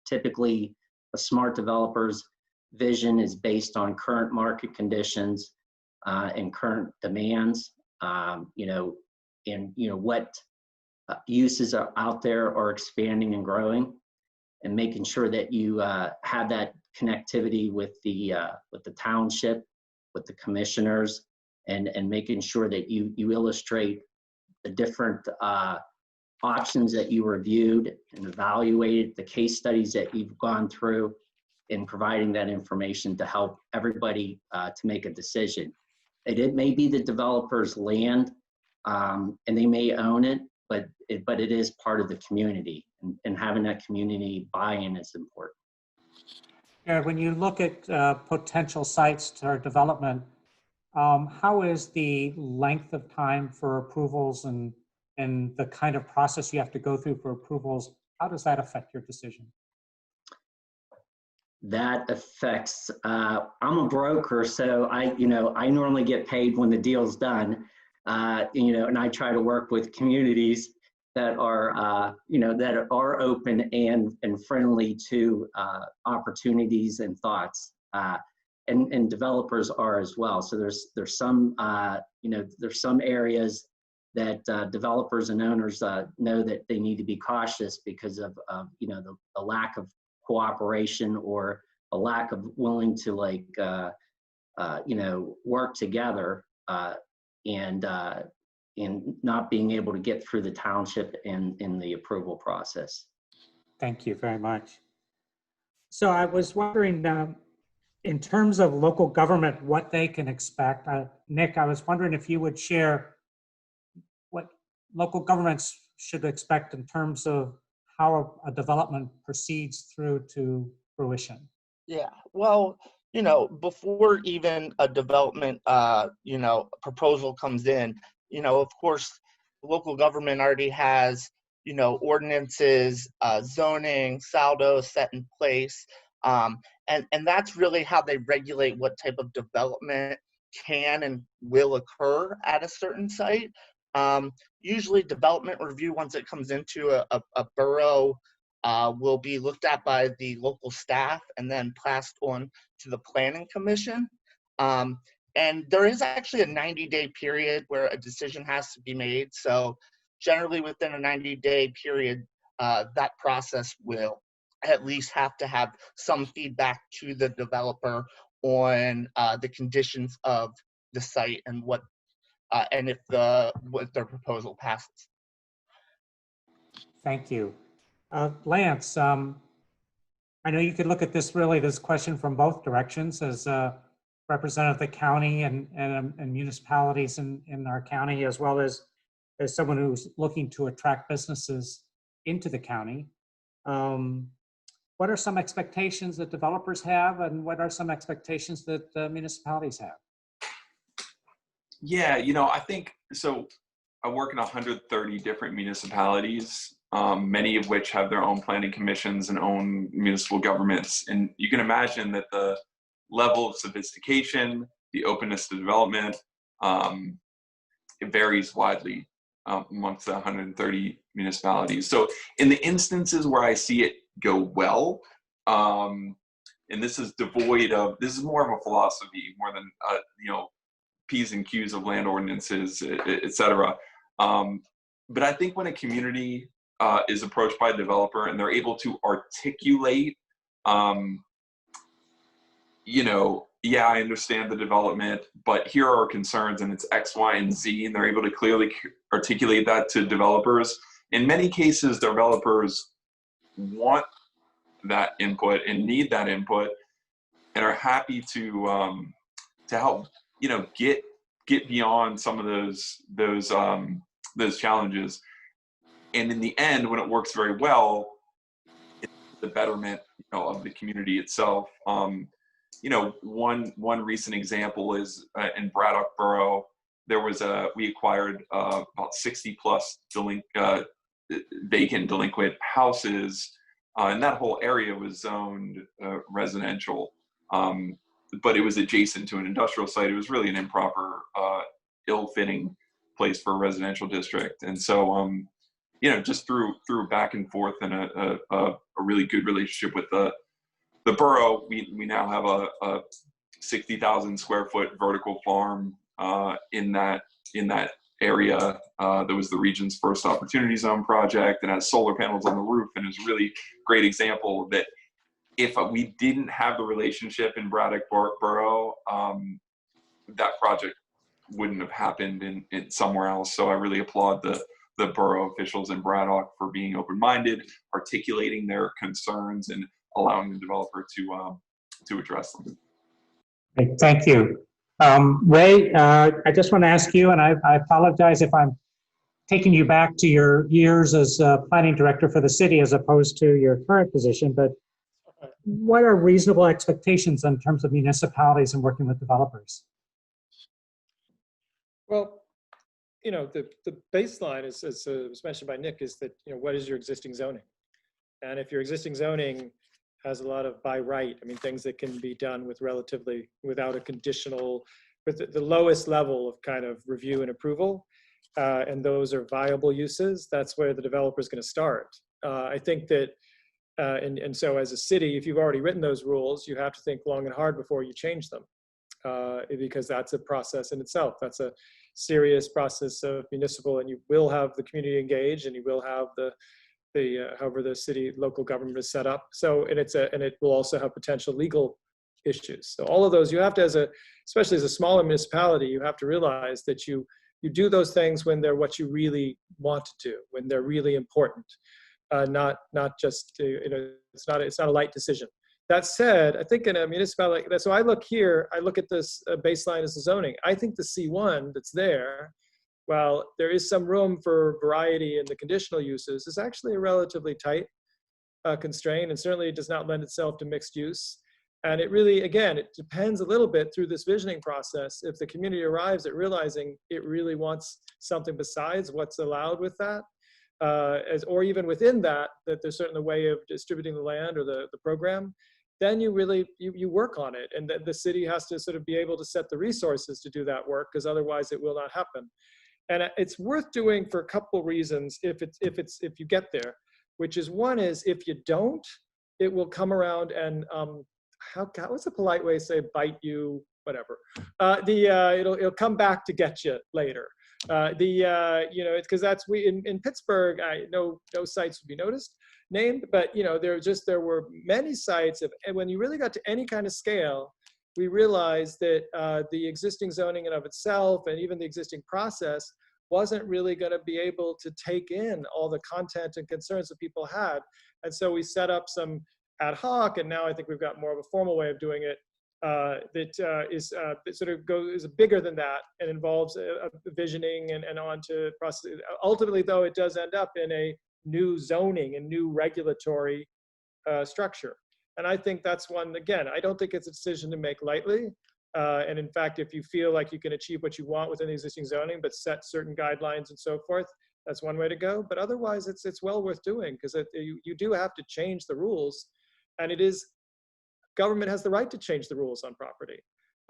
typically a smart developer's vision is based on current market conditions and current demands, you know, and you know what uses are out there or expanding and growing, and making sure that you have that connectivity with the township, with the commissioners, and making sure that you illustrate the different options that you reviewed and evaluated, the case studies that you've gone through, in providing that information to help everybody to make a decision. It may be the developer's land, and they may own it, but it is part of the community, and having that community buy-in is important. Yeah, when you look at potential sites for development, how is the length of time for approvals and the kind of process you have to go through for approvals? How does that affect your decision? that affects, I'm a broker, so I normally get paid when the deal's done, and I try to work with communities that are, that are open and friendly to opportunities and thoughts, and developers are as well. So there's some, there's some areas that developers and owners know that they need to be cautious because of the lack of cooperation or a lack of willing to work together, and not being able to get through the township and in the approval process. Thank you very much. So I was wondering, in terms of local government, what they can expect. Nick, I was wondering if you would share what local governments should expect in terms of how a development proceeds through to fruition. Yeah, well, before even a development, proposal comes in, of course, local government already has, ordinances, zoning, saldo set in place. And that's really how they regulate what type of development can and will occur at a certain site. Usually development review, once it comes into a borough, will be looked at by the local staff and then passed on to the planning commission. And there is actually a 90-day period where a decision has to be made. So generally within a 90-day period, that process will at least have to have some feedback to the developer on the conditions of the site and what if their proposal passes. Thank you. Lance, I know you could look at this question from both directions as a representative of the county and municipalities in our county, as well as someone who's looking to attract businesses into the county. What are some expectations that developers have, and what are some expectations that municipalities have? Yeah, I think so. I work in 130 different municipalities, many of which have their own planning commissions and own municipal governments. And you can imagine that the level of sophistication, the openness to development, it varies widely amongst the 130 municipalities. So in the instances where I see it go well, and this is more of a philosophy more than, P's and Q's of land ordinances, et cetera. But I think when a community is approached by a developer and they're able to articulate, yeah, I understand the development, but here are our concerns and it's X, Y, and Z, and they're able to clearly articulate that to developers. In many cases, developers want that input and need that input and are happy to help, get beyond some of those challenges. And in the end, when it works very well, it's the betterment, of the community itself. One recent example is in Braddock Borough. We acquired about 60 plus vacant delinquent houses, and that whole area was zoned residential. But it was adjacent to an industrial site. It was really an improper, ill-fitting place for a residential district. And so, just through back and forth and a really good relationship with the borough, we now have a 60,000 square foot vertical farm in that area. That was the region's first opportunity zone project, and has solar panels on the roof, and is a really great example that if we didn't have the relationship in Braddock Borough, that project wouldn't have happened in somewhere else. So I really applaud the borough officials in Braddock for being open-minded, articulating their concerns, and allowing the developer to address them. Great, thank you. Ray, I just want to ask you, and I apologize if I'm taking you back to your years as planning director for the city as opposed to your current position, but what are reasonable expectations in terms of municipalities and working with developers? Well, the baseline is, as was mentioned by Nick, is that, what is your existing zoning? And if your existing zoning has a lot of by right. I mean, things that can be done with relatively, without a conditional, with the lowest level of kind of review and approval. And those are viable uses. That's where the developer is going to start. I think that, and so as a city, if you've already written those rules, you have to think long and hard before you change them, because that's a process in itself. That's a serious process of municipal, and you will have the community engaged, and you will have the however the city local government is set up. So, and it will also have potential legal issues. So all of those you have to, especially as a smaller municipality, you have to realize that you do those things when they're what you really want to do, when they're really important, not just it's not a light decision. That said, I think in a municipality, so I look here, I look at this baseline as the zoning. I think the C1 that's there, while there is some room for variety in the conditional uses, is actually a relatively tight constraint, and certainly does not lend itself to mixed use. And it really, again, it depends a little bit through this visioning process. If the community arrives at realizing it really wants something besides what's allowed with that, or even within that there's certainly a way of distributing the land or the program, then you really, you work on it. And the city has to sort of be able to set the resources to do that work, because otherwise it will not happen. And it's worth doing for a couple reasons if you get there, which is, one is, if you don't, it will come around and what's a polite way to say bite you, whatever. It'll come back to get you later. It's because that's in Pittsburgh. No sites would be named, but there were many sites and when you really got to any kind of scale, we realized that the existing zoning in of itself, and even the existing process, wasn't really going to be able to take in all the content and concerns that people had. And so we set up some ad hoc, and now I think we've got more of a formal way of doing it that is bigger than that and involves a visioning and on to process. Ultimately, though, it does end up in a new zoning and new regulatory structure. And I think that's one, again, I don't think it's a decision to make lightly. And in fact, if you feel like you can achieve what you want within the existing zoning, but set certain guidelines and so forth, that's one way to go. But otherwise, it's well worth doing, because you do have to change the rules. And government has the right to change the rules on property.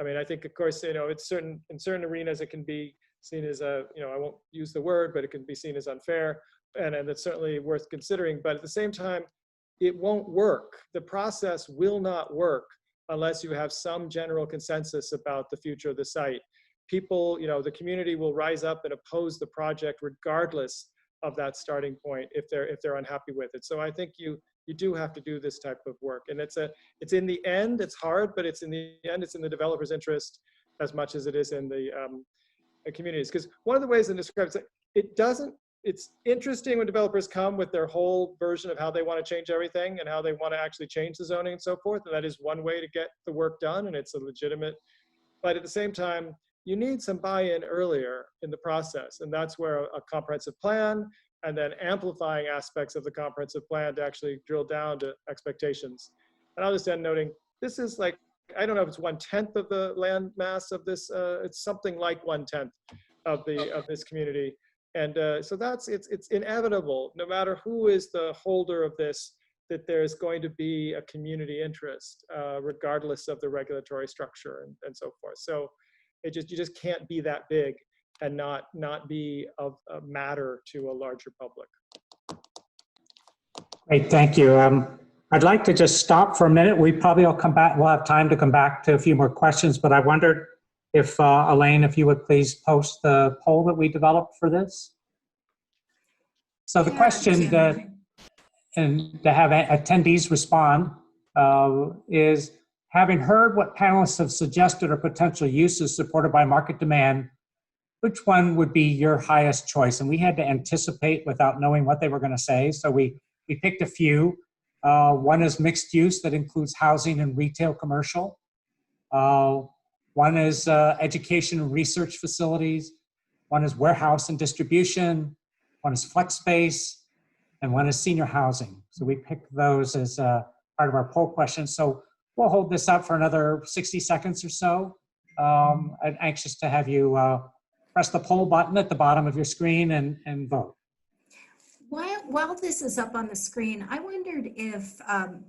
I mean, I think, of course, it's in certain arenas, it can be seen as I won't use the word, but it can be seen as unfair. And it's certainly worth considering. But at the same time, it won't work. The process will not work unless you have some general consensus about the future of the site. People, the community will rise up and oppose the project regardless of that starting point if they're unhappy with it. So I think you do have to do this type of work. And it's in the end, it's hard, but it's in the end, it's in the developer's interest as much as it is in the communities. Because one of the ways to describe it's interesting when developers come with their whole version of how they want to change everything and how they want to actually change the zoning and so forth. And that is one way to get the work done, and it's a legitimate, but at the same time, you need some buy-in earlier in the process. And that's where a comprehensive plan and then amplifying aspects of the comprehensive plan to actually drill down to expectations. And I'll just end noting, this is like, I don't know if it's 1/10 of the land mass of this, it's something like 1/10 of this community. And so it's inevitable, no matter who is the holder of this, that there's going to be a community interest, regardless of the regulatory structure and so forth. So you just can't be that big and not be of a matter to a larger public. Great, thank you. I'd like to just stop for a minute. We probably will come back. We'll have time to come back to a few more questions, but I wondered if Elaine, if you would please post the poll that we developed for this. So the question and to have attendees respond is, having heard what panelists have suggested are potential uses supported by market demand, which one would be your highest choice? And we had to anticipate without knowing what they were going to say. So we picked a few. One is mixed use that includes housing and retail commercial. One is education and research facilities. One is warehouse and distribution. One is flex space. And one is senior housing. So we picked those as part of our poll question. So we'll hold this up for another 60 seconds or so. I'm anxious to have you press the poll button at the bottom of your screen and vote. while this is up on the screen, I wondered if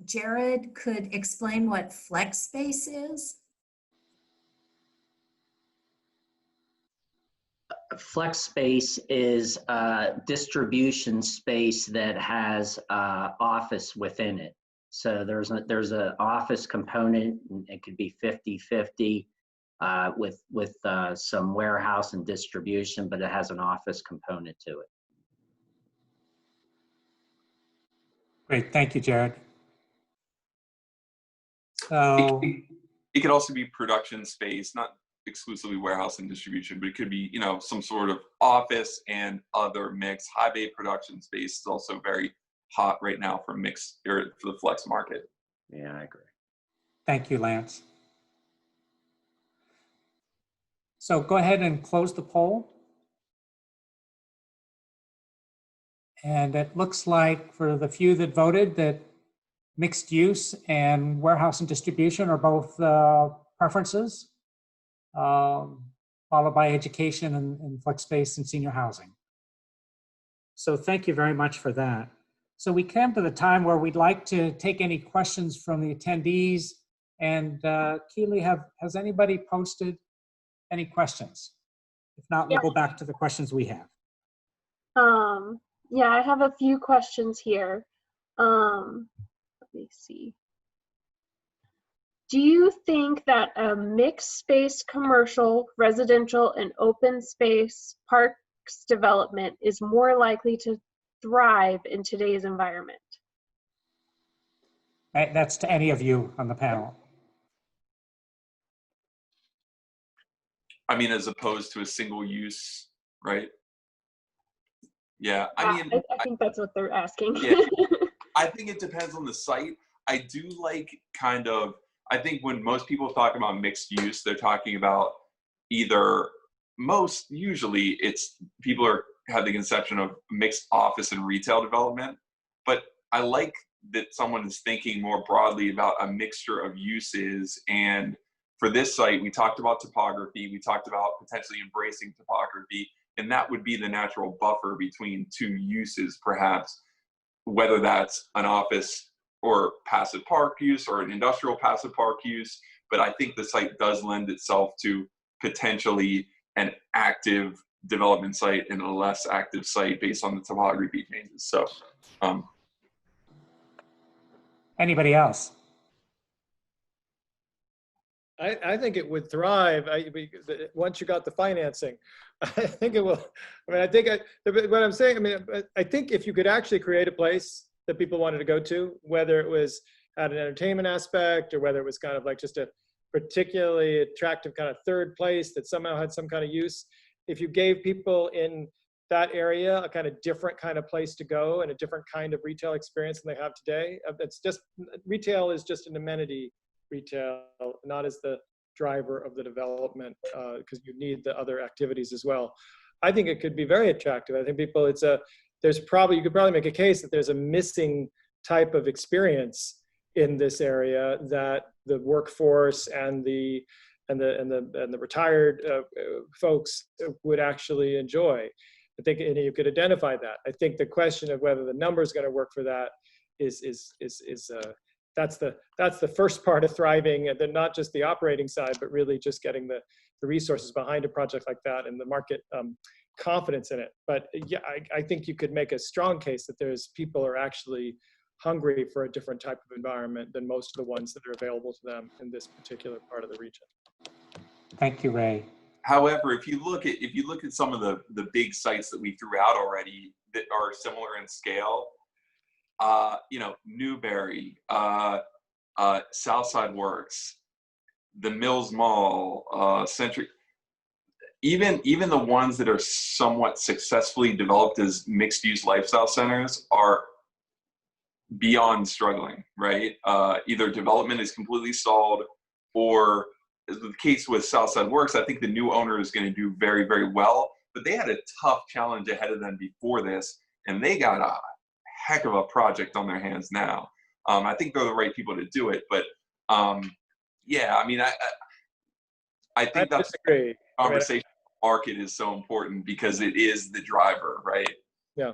Jared could explain what flex space is. Flex space is distribution space that has office within it. So there's an office component, and it could be 50-50 with some warehouse and distribution, but it has an office component to it. Great, thank you, Jared. So, It could also be production space, not exclusively warehouse and distribution, but it could be, some sort of office and other mix. High bay production space is also very hot right now for mix or for the flex market. Yeah, I agree. thank you, Lance. So go ahead and close the poll. And it looks like for the few that voted that mixed use and warehouse and distribution are both preferences, followed by education and flex space and senior housing. So thank you very much for that. So we come to the time where we'd like to take any questions from the attendees. And Keely, has anybody posted any questions? If not, we'll go back to the questions we have. Yeah, I have a few questions here. Let me see. Do you think that a mixed space commercial, residential, and open space parks development is more likely to thrive in today's environment? That's to any of you on the panel. I mean, as opposed to a single use, right? Yeah, I think that's what they're asking. Yeah. I think it depends on the site. I do like I think when most people talk about mixed use, they're talking about usually it's people have the conception of mixed office and retail development. But I like that someone is thinking more broadly about a mixture of uses. And for this site, we talked about topography. We talked about potentially embracing topography. And that would be the natural buffer between two uses, perhaps, whether that's an office or passive park use or an industrial passive park use. But I think the site does lend itself to potentially an active development site and a less active site based on the topography changes. So, Anybody else? I think it would thrive once you got the financing. I think it will. I mean, what I'm saying, I think if you could actually create a place that people wanted to go to, whether it was had an entertainment aspect or whether it was kind of like just a particularly attractive kind of third place that somehow had some kind of use, if you gave people in that area a kind of different kind of place to go and a different kind of retail experience than they have today, retail is just an amenity. Retail, not as the driver of the development, because you need the other activities as well. I think it could be very attractive. I think people, you could probably make a case that there's a missing type of experience in this area that the workforce and the retired folks would actually enjoy. I think you could identify that. I think the question of whether the number is going to work for that that's the first part of thriving, and then not just the operating side, but really just getting the resources behind a project like that and the market confidence in it. But yeah, I think you could make a strong case that people are actually hungry for a different type of environment than most of the ones that are available to them in this particular part of the region. Thank you, Ray. however, if you look at some of the big sites that we threw out already that are similar in scale, Newberry, Southside Works, the Mills Mall, Century, even the ones that are somewhat successfully developed as mixed-use lifestyle centers are beyond struggling, right? Either development is completely stalled, or as the case with Southside Works, I think the new owner is going to do very, very well, but they had a tough challenge ahead of them before this, and they got a heck of a project on their hands now. I think they're the right people to do it, but yeah, I mean, I think that's the conversation. Market is so important because it is the driver, right? Yeah.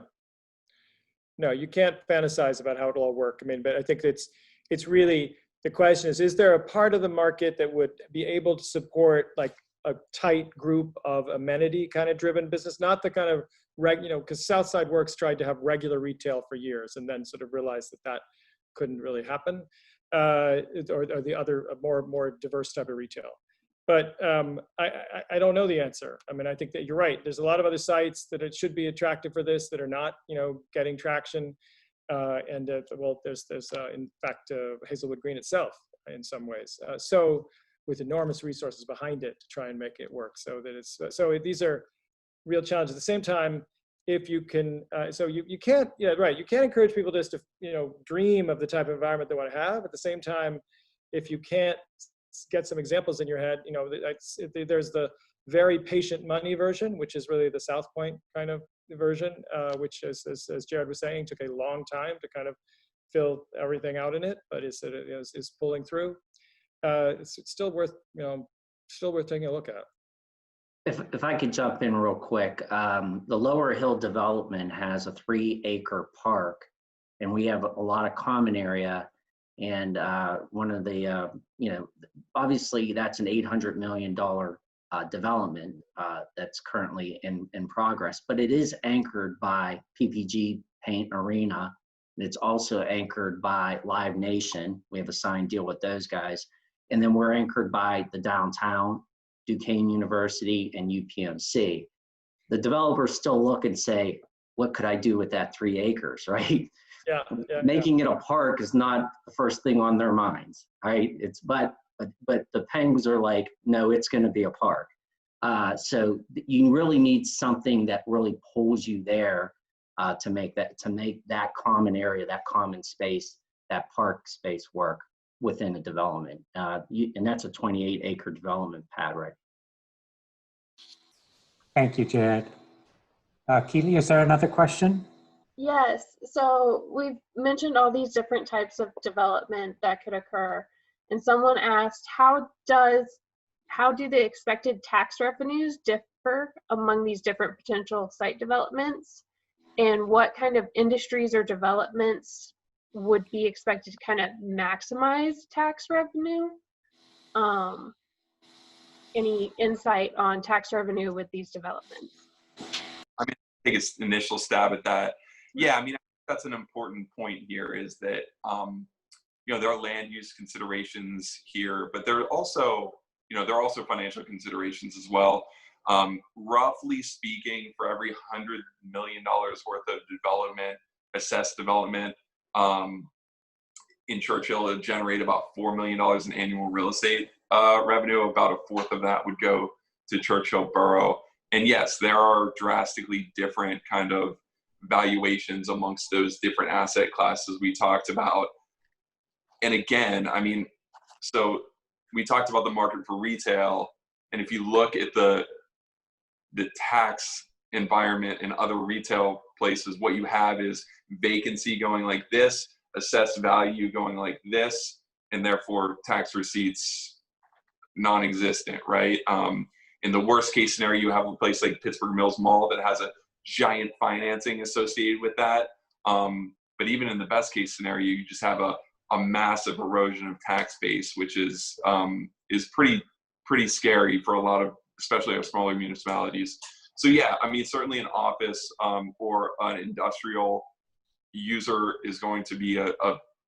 No, you can't fantasize about how it'll all work. I mean, but I think it's really, the question is there a part of the market that would be able to support like a tight group of amenity kind of driven business, not the kind of because Southside Works tried to have regular retail for years and then sort of realized that couldn't really happen, or the other more diverse type of retail. But I don't know the answer. I mean, I think that you're right. There's a lot of other sites that it should be attractive for this that are not, getting traction. Well, there's in fact Hazelwood Green itself in some ways. So with enormous resources behind it to try and make it work. So that it's these are real challenges. At the same time, if you can, you can't, you can't encourage people just to dream of the type of environment they want to have. At the same time, if you can't get some examples in your head, there's the very patient money version, which is really the South Point kind of version, which as Jared was saying, took a long time to kind of fill everything out in it, but is pulling through. It's still worth taking a look at. If I could jump in real quick, the Lower Hill development has a 3-acre park, and we have a lot of common area. And one of the, obviously that's an $800 million development that's currently in progress, but it is anchored by PPG Paint Arena. And it's also anchored by Live Nation. We have a signed deal with those guys. And then we're anchored by the downtown, Duquesne University, and UPMC. The developers still look and say, what could I do with that 3 acres, right? Yeah, Making it a park is not the first thing on their minds, right? But the Pengs are like, no, it's going to be a park. So you really need something that really pulls you there to make that common area, that common space, that park space work within a development. And that's a 28-acre development pad, right? Thank you, Jared. Keely, is there another question? Yes, so we've mentioned all these different types of development that could occur. And someone asked, how do the expected tax revenues differ among these different potential site developments? And what kind of industries or developments would be expected to kind of maximize tax revenue? Any insight on tax revenue with these developments? I mean, take an initial stab at that. Yeah, I mean, that's an important point here is that, there are land use considerations here, but there are also financial considerations as well. Roughly speaking, for every $100 million worth of assessed development, in Churchill, it would generate about $4 million in annual real estate revenue. About a fourth of that would go to Churchill Borough. And yes, there are drastically different kind of valuations amongst those different asset classes we talked about. And again, I mean, so we talked about the market for retail, and if you look at the tax environment in other retail places, what you have is vacancy going like this, assessed value going like this, and therefore tax receipts non-existent, right? In the worst case scenario, you have a place like Pittsburgh Mills Mall that has a giant financing associated with that. But even in the best case scenario, you just have a massive erosion of tax base, which is pretty scary for a lot of, especially our smaller municipalities. So yeah, I mean, certainly an office or an industrial user is going to be a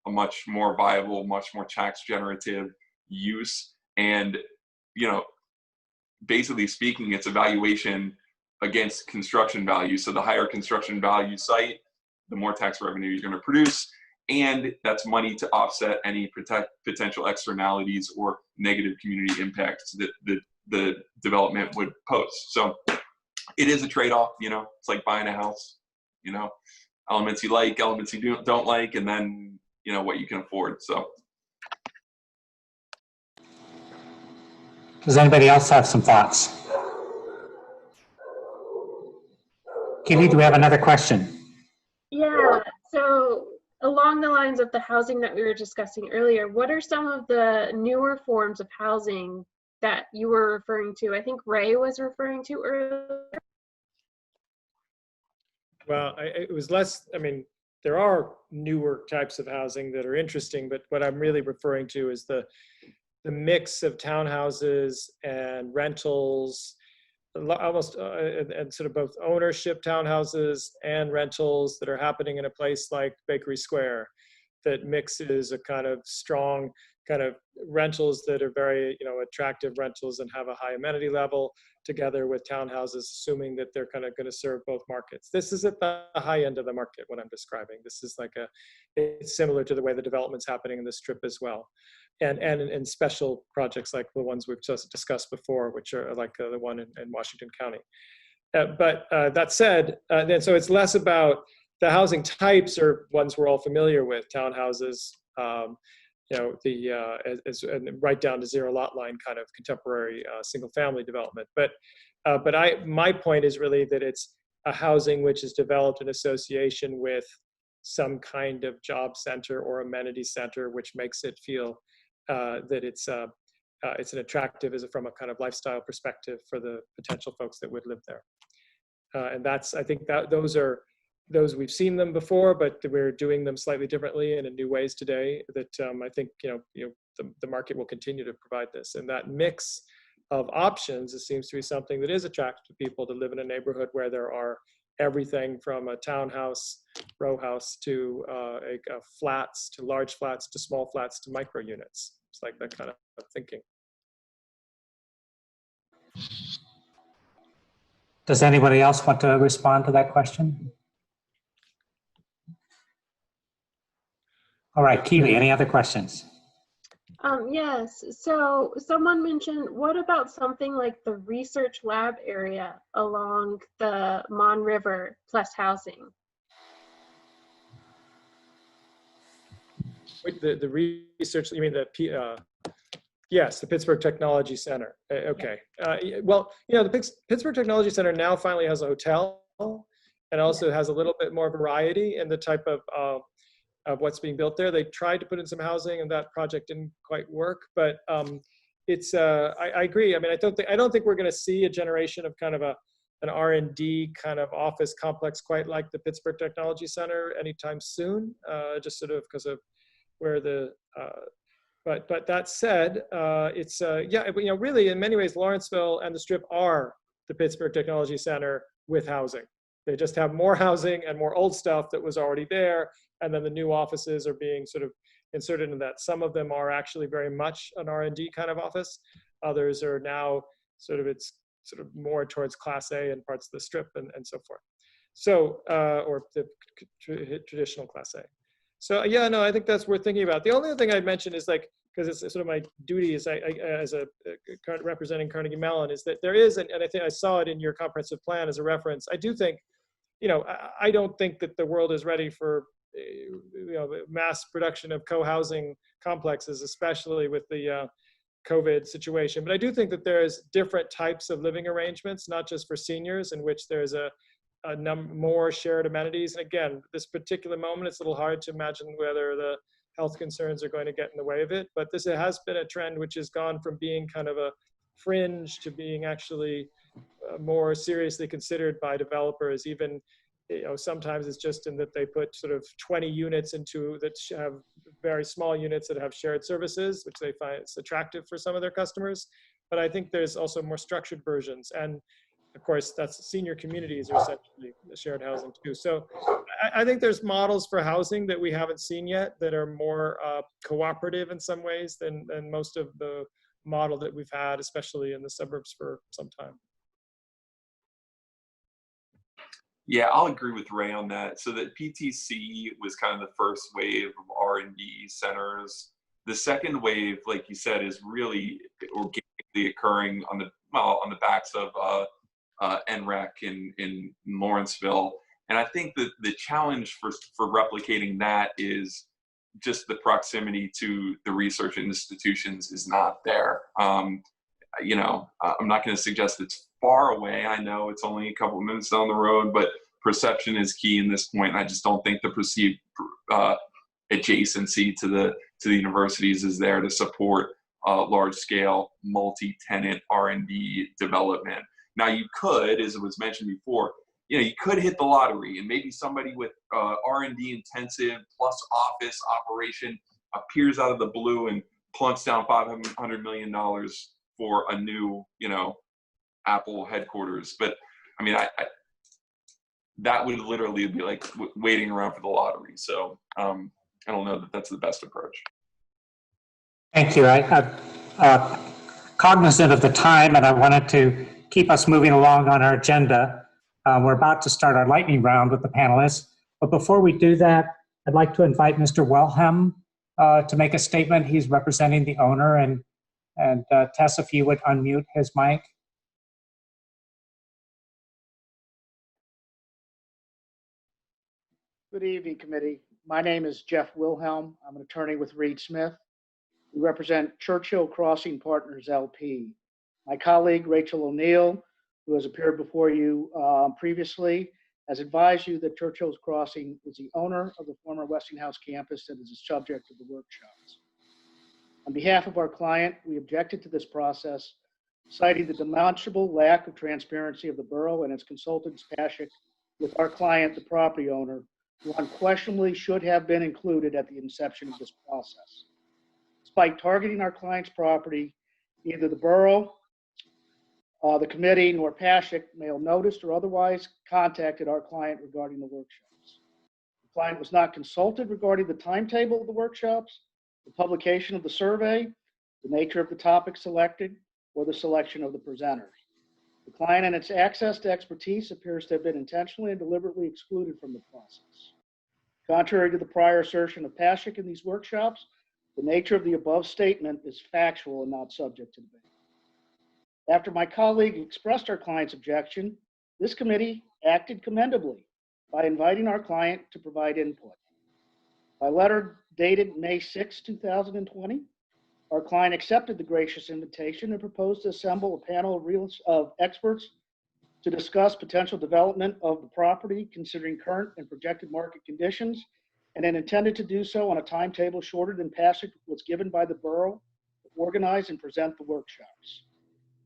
much more viable, much more tax generative use. And, basically speaking, it's a valuation against construction value. So the higher construction value site, the more tax revenue you're going to produce. And that's money to offset any potential externalities or negative community impacts that the development would pose. So it is a trade-off, it's like buying a house, elements you like, elements you don't like, and then, what you can afford. So. Does anybody else have some thoughts? Keely, do we have another question? Yeah, so along the lines of the housing that we were discussing earlier, what are some of the newer forms of housing that you were referring to? I think Ray was referring to earlier. Well, it was less, I mean, there are newer types of housing that are interesting, but what I'm really referring to is the mix of townhouses and rentals, almost and sort of both ownership townhouses and rentals that are happening in a place like Bakery Square, that mixes a kind of strong kind of rentals that are very, attractive rentals and have a high amenity level, together with townhouses, assuming that they're kind of going to serve both markets. This is at the high end of the market, what I'm describing. This is it's similar to the way the development's happening in the Strip as well. And special projects like the ones we've just discussed before, which are like the one in Washington County. But that said, then so it's less about the housing types are ones we're all familiar with, townhouses, and right down to zero lot line kind of contemporary single family development. But my point is really that it's a housing which is developed in association with some kind of job center or amenity center, which makes it feel that it's an attractive from a kind of lifestyle perspective for the potential folks that would live there. And I think that those we've seen them before, but we're doing them slightly differently and in new ways today. That I think the market will continue to provide this, and that mix of options, it seems to be something that is attractive to people to live in a neighborhood where there are everything from a townhouse, row house to flats, to large flats, to small flats, to micro units. It's like that kind of thinking. Does anybody else want to respond to that question? All right, Keely, any other questions? Yes, so someone mentioned, what about something like the research lab area along the Mon River plus housing? The research, you mean yes, the Pittsburgh Technology Center. Okay. Well, the Pittsburgh Technology Center now finally has a hotel, and also has a little bit more variety in the type of what's being built there. They tried to put in some housing, and that project didn't quite work. But it's I agree. I mean, I don't think we're going to see a generation of kind of an R&D kind of office complex quite like the Pittsburgh Technology Center anytime soon. Just sort of because of where the but that said, it's really in many ways Lawrenceville and the Strip are the Pittsburgh Technology Center with housing. They just have more housing and more old stuff that was already there. And then the new offices are being sort of inserted in that. Some of them are actually very much an R&D kind of office. Others are now it's more towards Class A and parts of the Strip and so forth. So, or the traditional Class A. So yeah, no, I think that's worth thinking about. The only other thing I'd mention is because it's sort of my duty as representing Carnegie Mellon, is that there is, and I think I saw it in your comprehensive plan as a reference. I do think, I don't think that the world is ready for mass production of co-housing complexes, especially with the COVID situation. But I do think that there's different types of living arrangements, not just for seniors, in which there's a more shared amenities. And again, this particular moment, it's a little hard to imagine whether the health concerns are going to get in the way of it. But this has been a trend which has gone from being kind of a fringe to being actually more seriously considered by developers. Even sometimes it's just in that they put sort of 20 units into that have very small units that have shared services, which they find it's attractive for some of their customers. But I think there's also more structured versions. And of course, that's senior communities are essentially shared housing too. So I think there's models for housing that we haven't seen yet that are more cooperative in some ways than most of the model that we've had, especially in the suburbs for some time. Yeah, I'll agree with Ray on that. So that PTC was kind of the first wave of R&D centers. The second wave, like you said, is really organically occurring on the backs of NREC in Lawrenceville. And I think that the challenge for replicating that is just the proximity to the research institutions is not there. I'm not going to suggest it's far away. I know it's only a couple of minutes down the road, but perception is key in this point. And I just don't think the perceived adjacency to the universities is there to support large-scale multi-tenant R&D development. Now you could, as it was mentioned before, you know, you could hit the lottery, and maybe somebody with R&D intensive plus office operation appears out of the blue and plunks down $500 million for a new, you know, Apple headquarters. But I mean, I that would literally be like waiting around for the lottery. So I don't know that that's the best approach. Thank you. I'm cognizant of the time, and I wanted to keep us moving along on our agenda. We're about to start our lightning round with the panelists. But before we do that, I'd like to invite Mr. Wilhelm to make a statement. He's representing the owner. And Tess, if you would unmute his mic. Good evening, committee. My name is Jeff Wilhelm. I'm an attorney with Reed Smith. We represent Churchill Crossing Partners, LP. My colleague, Rachel O'Neill, who has appeared before you previously, has advised you that Churchill's Crossing is the owner of the former Westinghouse campus that is the subject of the workshops. On behalf of our client, we objected to this process, citing the demonstrable lack of transparency of the borough and its consultants, Pashik, with our client, the property owner, who unquestionably should have been included at the inception of this process. Despite targeting our client's property, neither the borough, the committee, nor Pashik mailed notice or otherwise contacted our client regarding the workshops. The client was not consulted regarding the timetable of the workshops, the publication of the survey, the nature of the topic selected, or the selection of the presenters. The client and its access to expertise appears to have been intentionally and deliberately excluded from the process. Contrary to the prior assertion of Pashik in these workshops, the nature of the above statement is factual and not subject to debate. After my colleague expressed our client's objection, this committee acted commendably by inviting our client to provide input. By letter dated May 6, 2020, our client accepted the gracious invitation and proposed to assemble a panel of experts to discuss potential development of the property considering current and projected market conditions, and then intended to do so on a timetable shorter than Pashik was given by the borough to organize and present the workshops.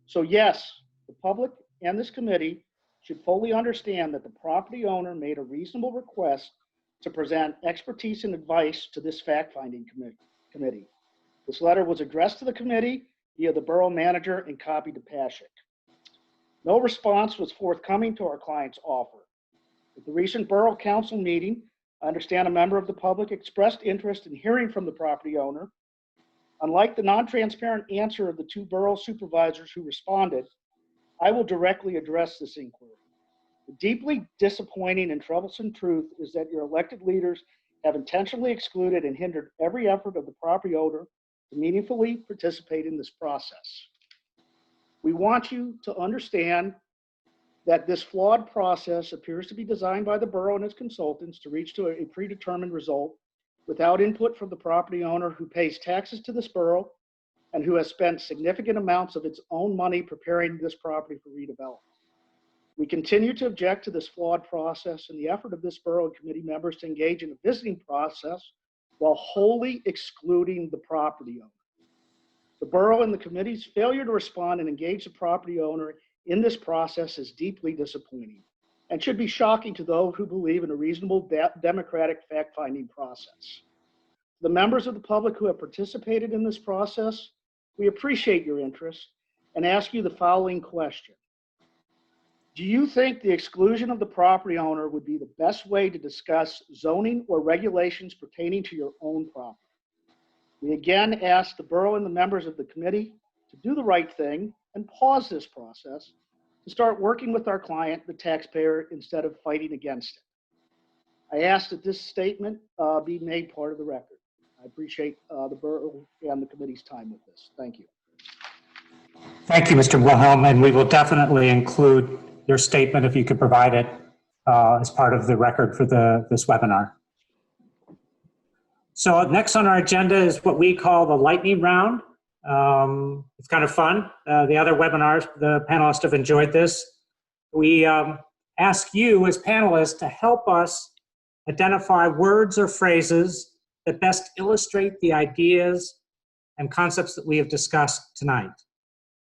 So yes, the public and this committee should fully understand that the property owner made a reasonable request to present expertise and advice to this fact-finding committee. This letter was addressed to the committee via the borough manager and copied to Pashik. No response was forthcoming to our client's offer. At the recent borough council meeting, I understand a member of the public expressed interest in hearing from the property owner. Unlike the non-transparent answer of the two borough supervisors who responded, I will directly address this inquiry. The deeply disappointing and troublesome truth is that your elected leaders have intentionally excluded and hindered every effort of the property owner to meaningfully participate in this process. We want you to understand that this flawed process appears to be designed by the borough and its consultants to reach to a predetermined result without input from the property owner who pays taxes to this borough and who has spent significant amounts of its own money preparing this property for redevelopment. We continue to object to this flawed process and the effort of this borough and committee members to engage in a visiting process while wholly excluding the property owner. The borough and the committee's failure to respond and engage the property owner in this process is deeply disappointing and should be shocking to those who believe in a reasonable democratic fact-finding process. The members of the public who have participated in this process, we appreciate your interest and ask you the following question. Do you think the exclusion of the property owner would be the best way to discuss zoning or regulations pertaining to your own property? We again ask the borough and the members of the committee to do the right thing and pause this process to start working with our client, the taxpayer, instead of fighting against it. I ask that this statement be made part of the record. I appreciate the borough and the committee's time with this. Thank you. Thank you, Mr. Wilhelm, and we will definitely include your statement if you could provide it as part of the record for this webinar. So next on our agenda is what we call the lightning round. It's kind of fun. The other webinars, the panelists have enjoyed this. We ask you as panelists to help us identify words or phrases that best illustrate the ideas and concepts that we have discussed tonight.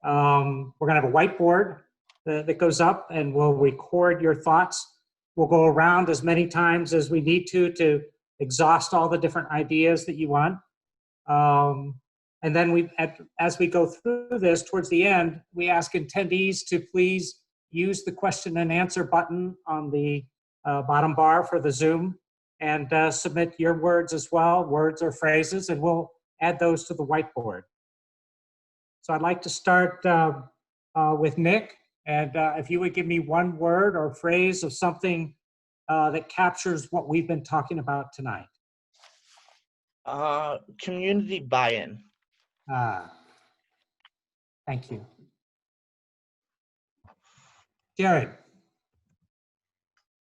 We're going to have a whiteboard that goes up, and we'll record your thoughts. We'll go around as many times as we need to exhaust all the different ideas that you want. And then as we go through this, towards the end, we ask attendees to please use the question and answer button on the bottom bar for the Zoom, and submit your words as well, words or phrases, and we'll add those to the whiteboard. So I'd like to start with Nick, and if you would give me one word or phrase of something that captures what we've been talking about tonight. Community buy-in. Thank you. Jared.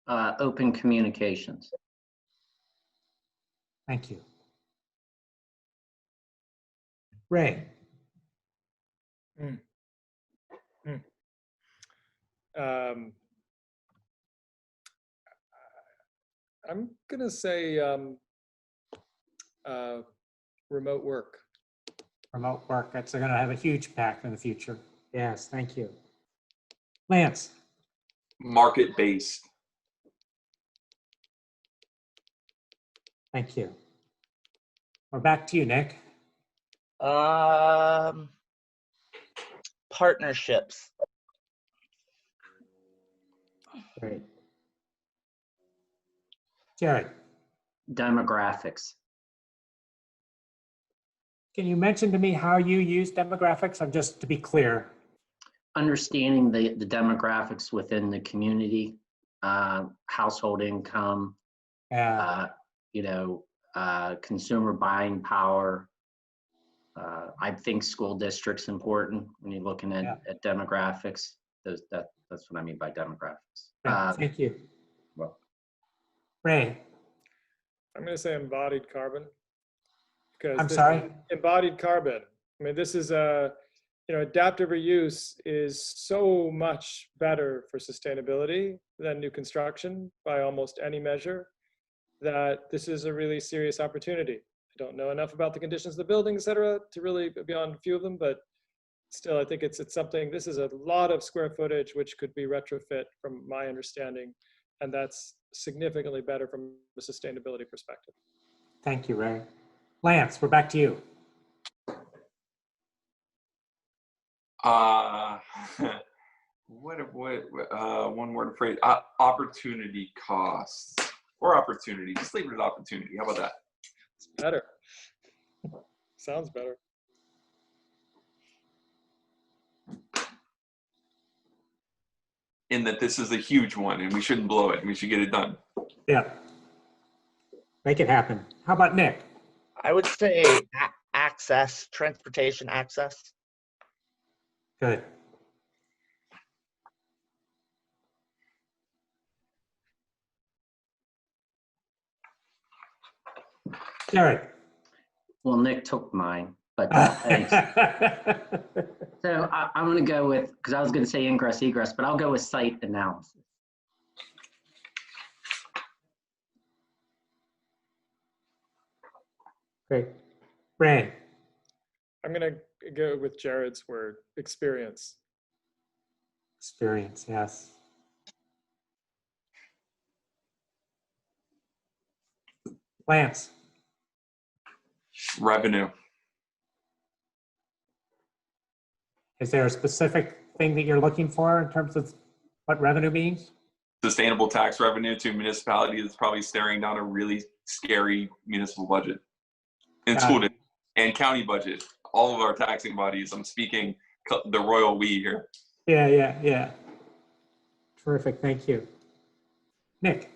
Open communications. Thank you. Ray. I'm gonna say remote work. Remote work, that's going to have a huge impact in the future. Yes, thank you. Lance. Market-based. Thank you. We're back to you, Nick. Partnerships. Great. Jared. Demographics. Can you mention to me how you use demographics? I'm just to be clear. Understanding the demographics within the community, household income, consumer buying power. I think school districts important when you're looking at demographics. That's what I mean by demographics. Thank you. Well, Ray. I'm going to say embodied carbon. I'm sorry? Embodied carbon. I mean, this is adaptive reuse is so much better for sustainability than new construction by almost any measure, that this is a really serious opportunity. I don't know enough about the conditions of the building, et cetera, to really beyond a few of them, but still, I think it's something, this is a lot of square footage which could be retrofit from my understanding, and that's significantly better from a sustainability perspective. Thank you, Ray. Lance, we're back to you. One word phrase, opportunity costs, or opportunity, just leave it at opportunity. How about that? It's better. Sounds better. In that this is a huge one and we shouldn't blow it and we should get it done. Yeah. Make it happen. How about Nick? I would say access, transportation access. Good. Jared. well, Nick took mine, but thanks. So I'm going to go with, because I was going to say ingress, egress, but I'll go with site analysis. Great. Ray. I'm going to go with Jared's word, experience. Experience, yes. Lance. Revenue. Is there a specific thing that you're looking for in terms of what revenue means? Sustainable tax revenue to a municipality that's probably staring down a really scary municipal budget. And school district and county budget. All of our taxing bodies, I'm speaking the royal we here. Yeah. Terrific, thank you. Nick.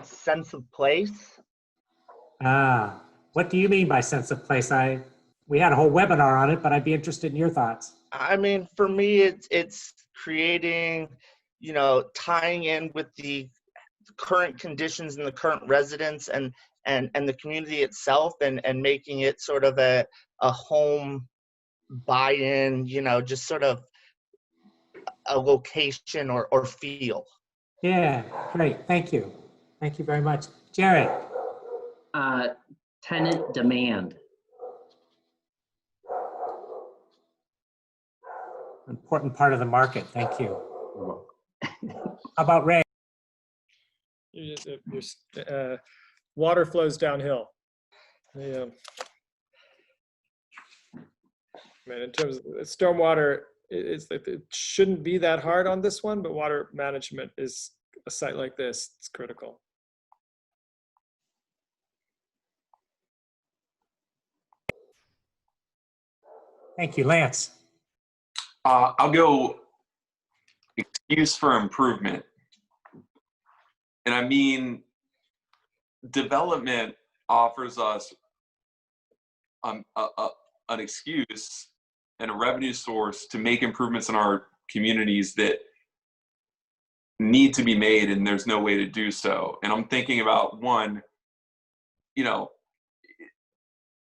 Sense of place. What do you mean by sense of place? We had a whole webinar on it, but I'd be interested in your thoughts. I mean, for me, it's creating, tying in with the current conditions and the current residents and the community itself, and making it sort of a home buy-in, just sort of a location or feel. Yeah, great. Thank you. Thank you very much. Jared. Tenant demand. Important part of the market. Thank you. How about Ray? Water flows downhill. Yeah. I mean, in terms of stormwater, it shouldn't be that hard on this one, but water management is a site like this. It's critical. Thank you, Lance. I'll go excuse for improvement. And I mean, development offers us an excuse and a revenue source to make improvements in our communities that need to be made, and there's no way to do so. And I'm thinking about one, you know,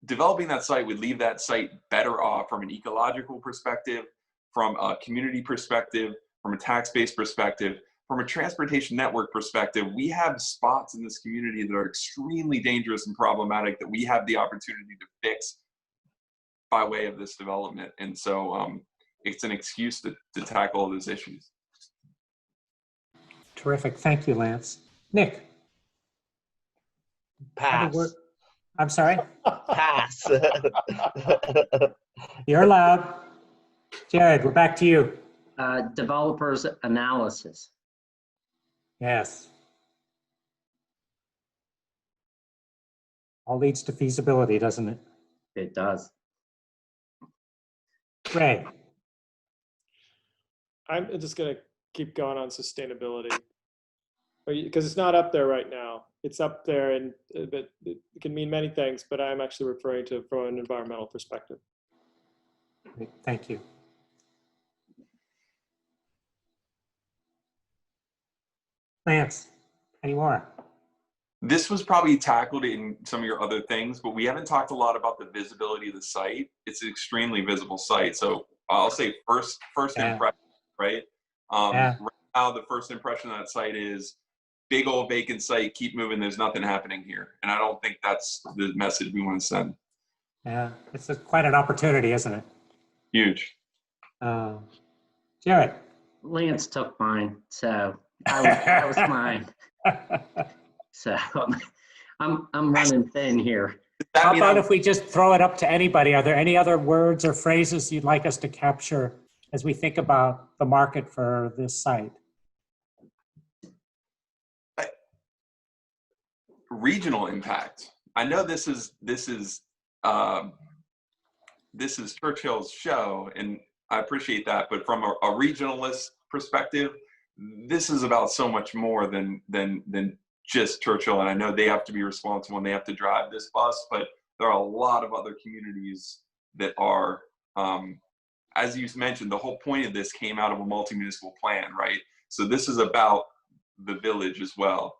developing that site would leave that site better off from an ecological perspective, from a community perspective, from a tax-based perspective, from a transportation network perspective. We have spots in this community that are extremely dangerous and problematic that we have the opportunity to fix by way of this development. And so it's an excuse to tackle all those issues. Terrific. Thank you, Lance. Nick? Pass. I'm sorry? Pass. You're allowed. Jared, we're back to you. Developers analysis. Yes. All leads to feasibility, doesn't it? It does. Ray? I'm just going to keep going on sustainability, because it's not up there right now. It's up there, and but it can mean many things, but I'm actually referring to from an environmental perspective. Great. Thank you. Lance, any more? This was probably tackled in some of your other things, but we haven't talked a lot about the visibility of the site. It's an extremely visible site. So I'll say first impression, right? Right now, the first impression of that site is big old vacant site, keep moving, there's nothing happening here. And I don't think that's the message we want to send. Yeah, it's quite an opportunity, isn't it? Huge. Jared? Lance took mine, so that was mine. So I'm running thin here. How about if we just throw it up to anybody? Are there any other words or phrases you'd like us to capture as we think about the market for this site? Regional impact. I know this is Churchill's show, and I appreciate that. But from a regionalist perspective, this is about so much more than just Churchill. And I know they have to be responsible and they have to drive this bus, but there are a lot of other communities that are, as you mentioned, the whole point of this came out of a multi-municipal plan, right? So this is about the village as well.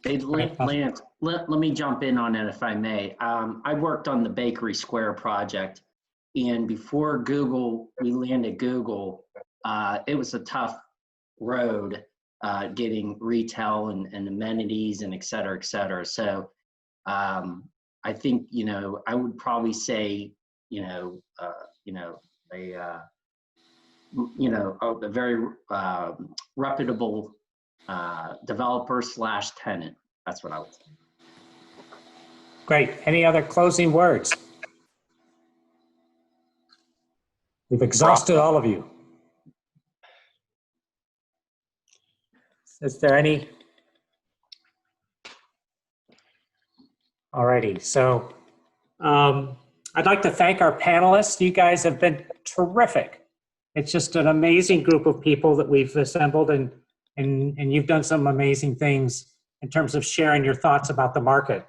Hey, Lance, let me jump in on it if I may. I worked on the Bakery Square project, and before we landed Google, it was a tough road getting retail and amenities and et cetera, et cetera. So I think, I would probably say, a very reputable developer/tenant. That's what I would say. Great. Any other closing words? We've exhausted all of you. Is there any? Alrighty. So I'd like to thank our panelists. You guys have been terrific. It's just an amazing group of people that we've assembled, and you've done some amazing things in terms of sharing your thoughts about the market.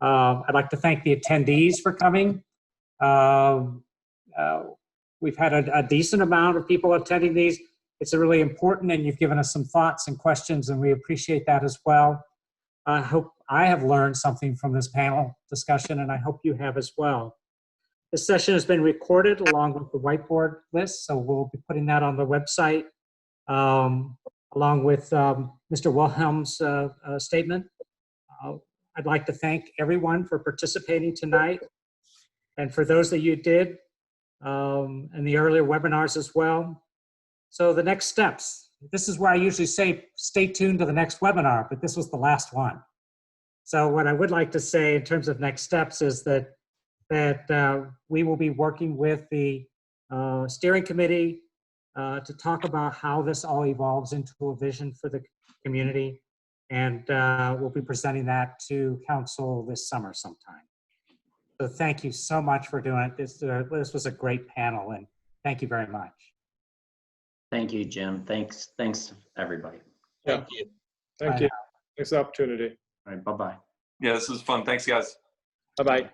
I'd like to thank the attendees for coming. We've had a decent amount of people attending these. It's really important, and you've given us some thoughts and questions, and we appreciate that as well. I hope I have learned something from this panel discussion, and I hope you have as well. This session has been recorded along with the whiteboard list, so we'll be putting that on the website along with Mr. Wilhelm's statement. I'd like to thank everyone for participating tonight. And for those that you did, and the earlier webinars as well. So the next steps, this is where I usually say, stay tuned to the next webinar, but this was the last one. So what I would like to say in terms of next steps is that we will be working with the steering committee to talk about how this all evolves into a vision for the community. And we'll be presenting that to council this summer sometime. So thank you so much for doing it. This was a great panel, and thank you very much. Thank you, Jim. Thanks to everybody. Yeah. Thank you. Thank Bye you. now. Thanks for the opportunity. All right, bye-bye. Yeah, this is fun. Thanks, guys. Bye-bye.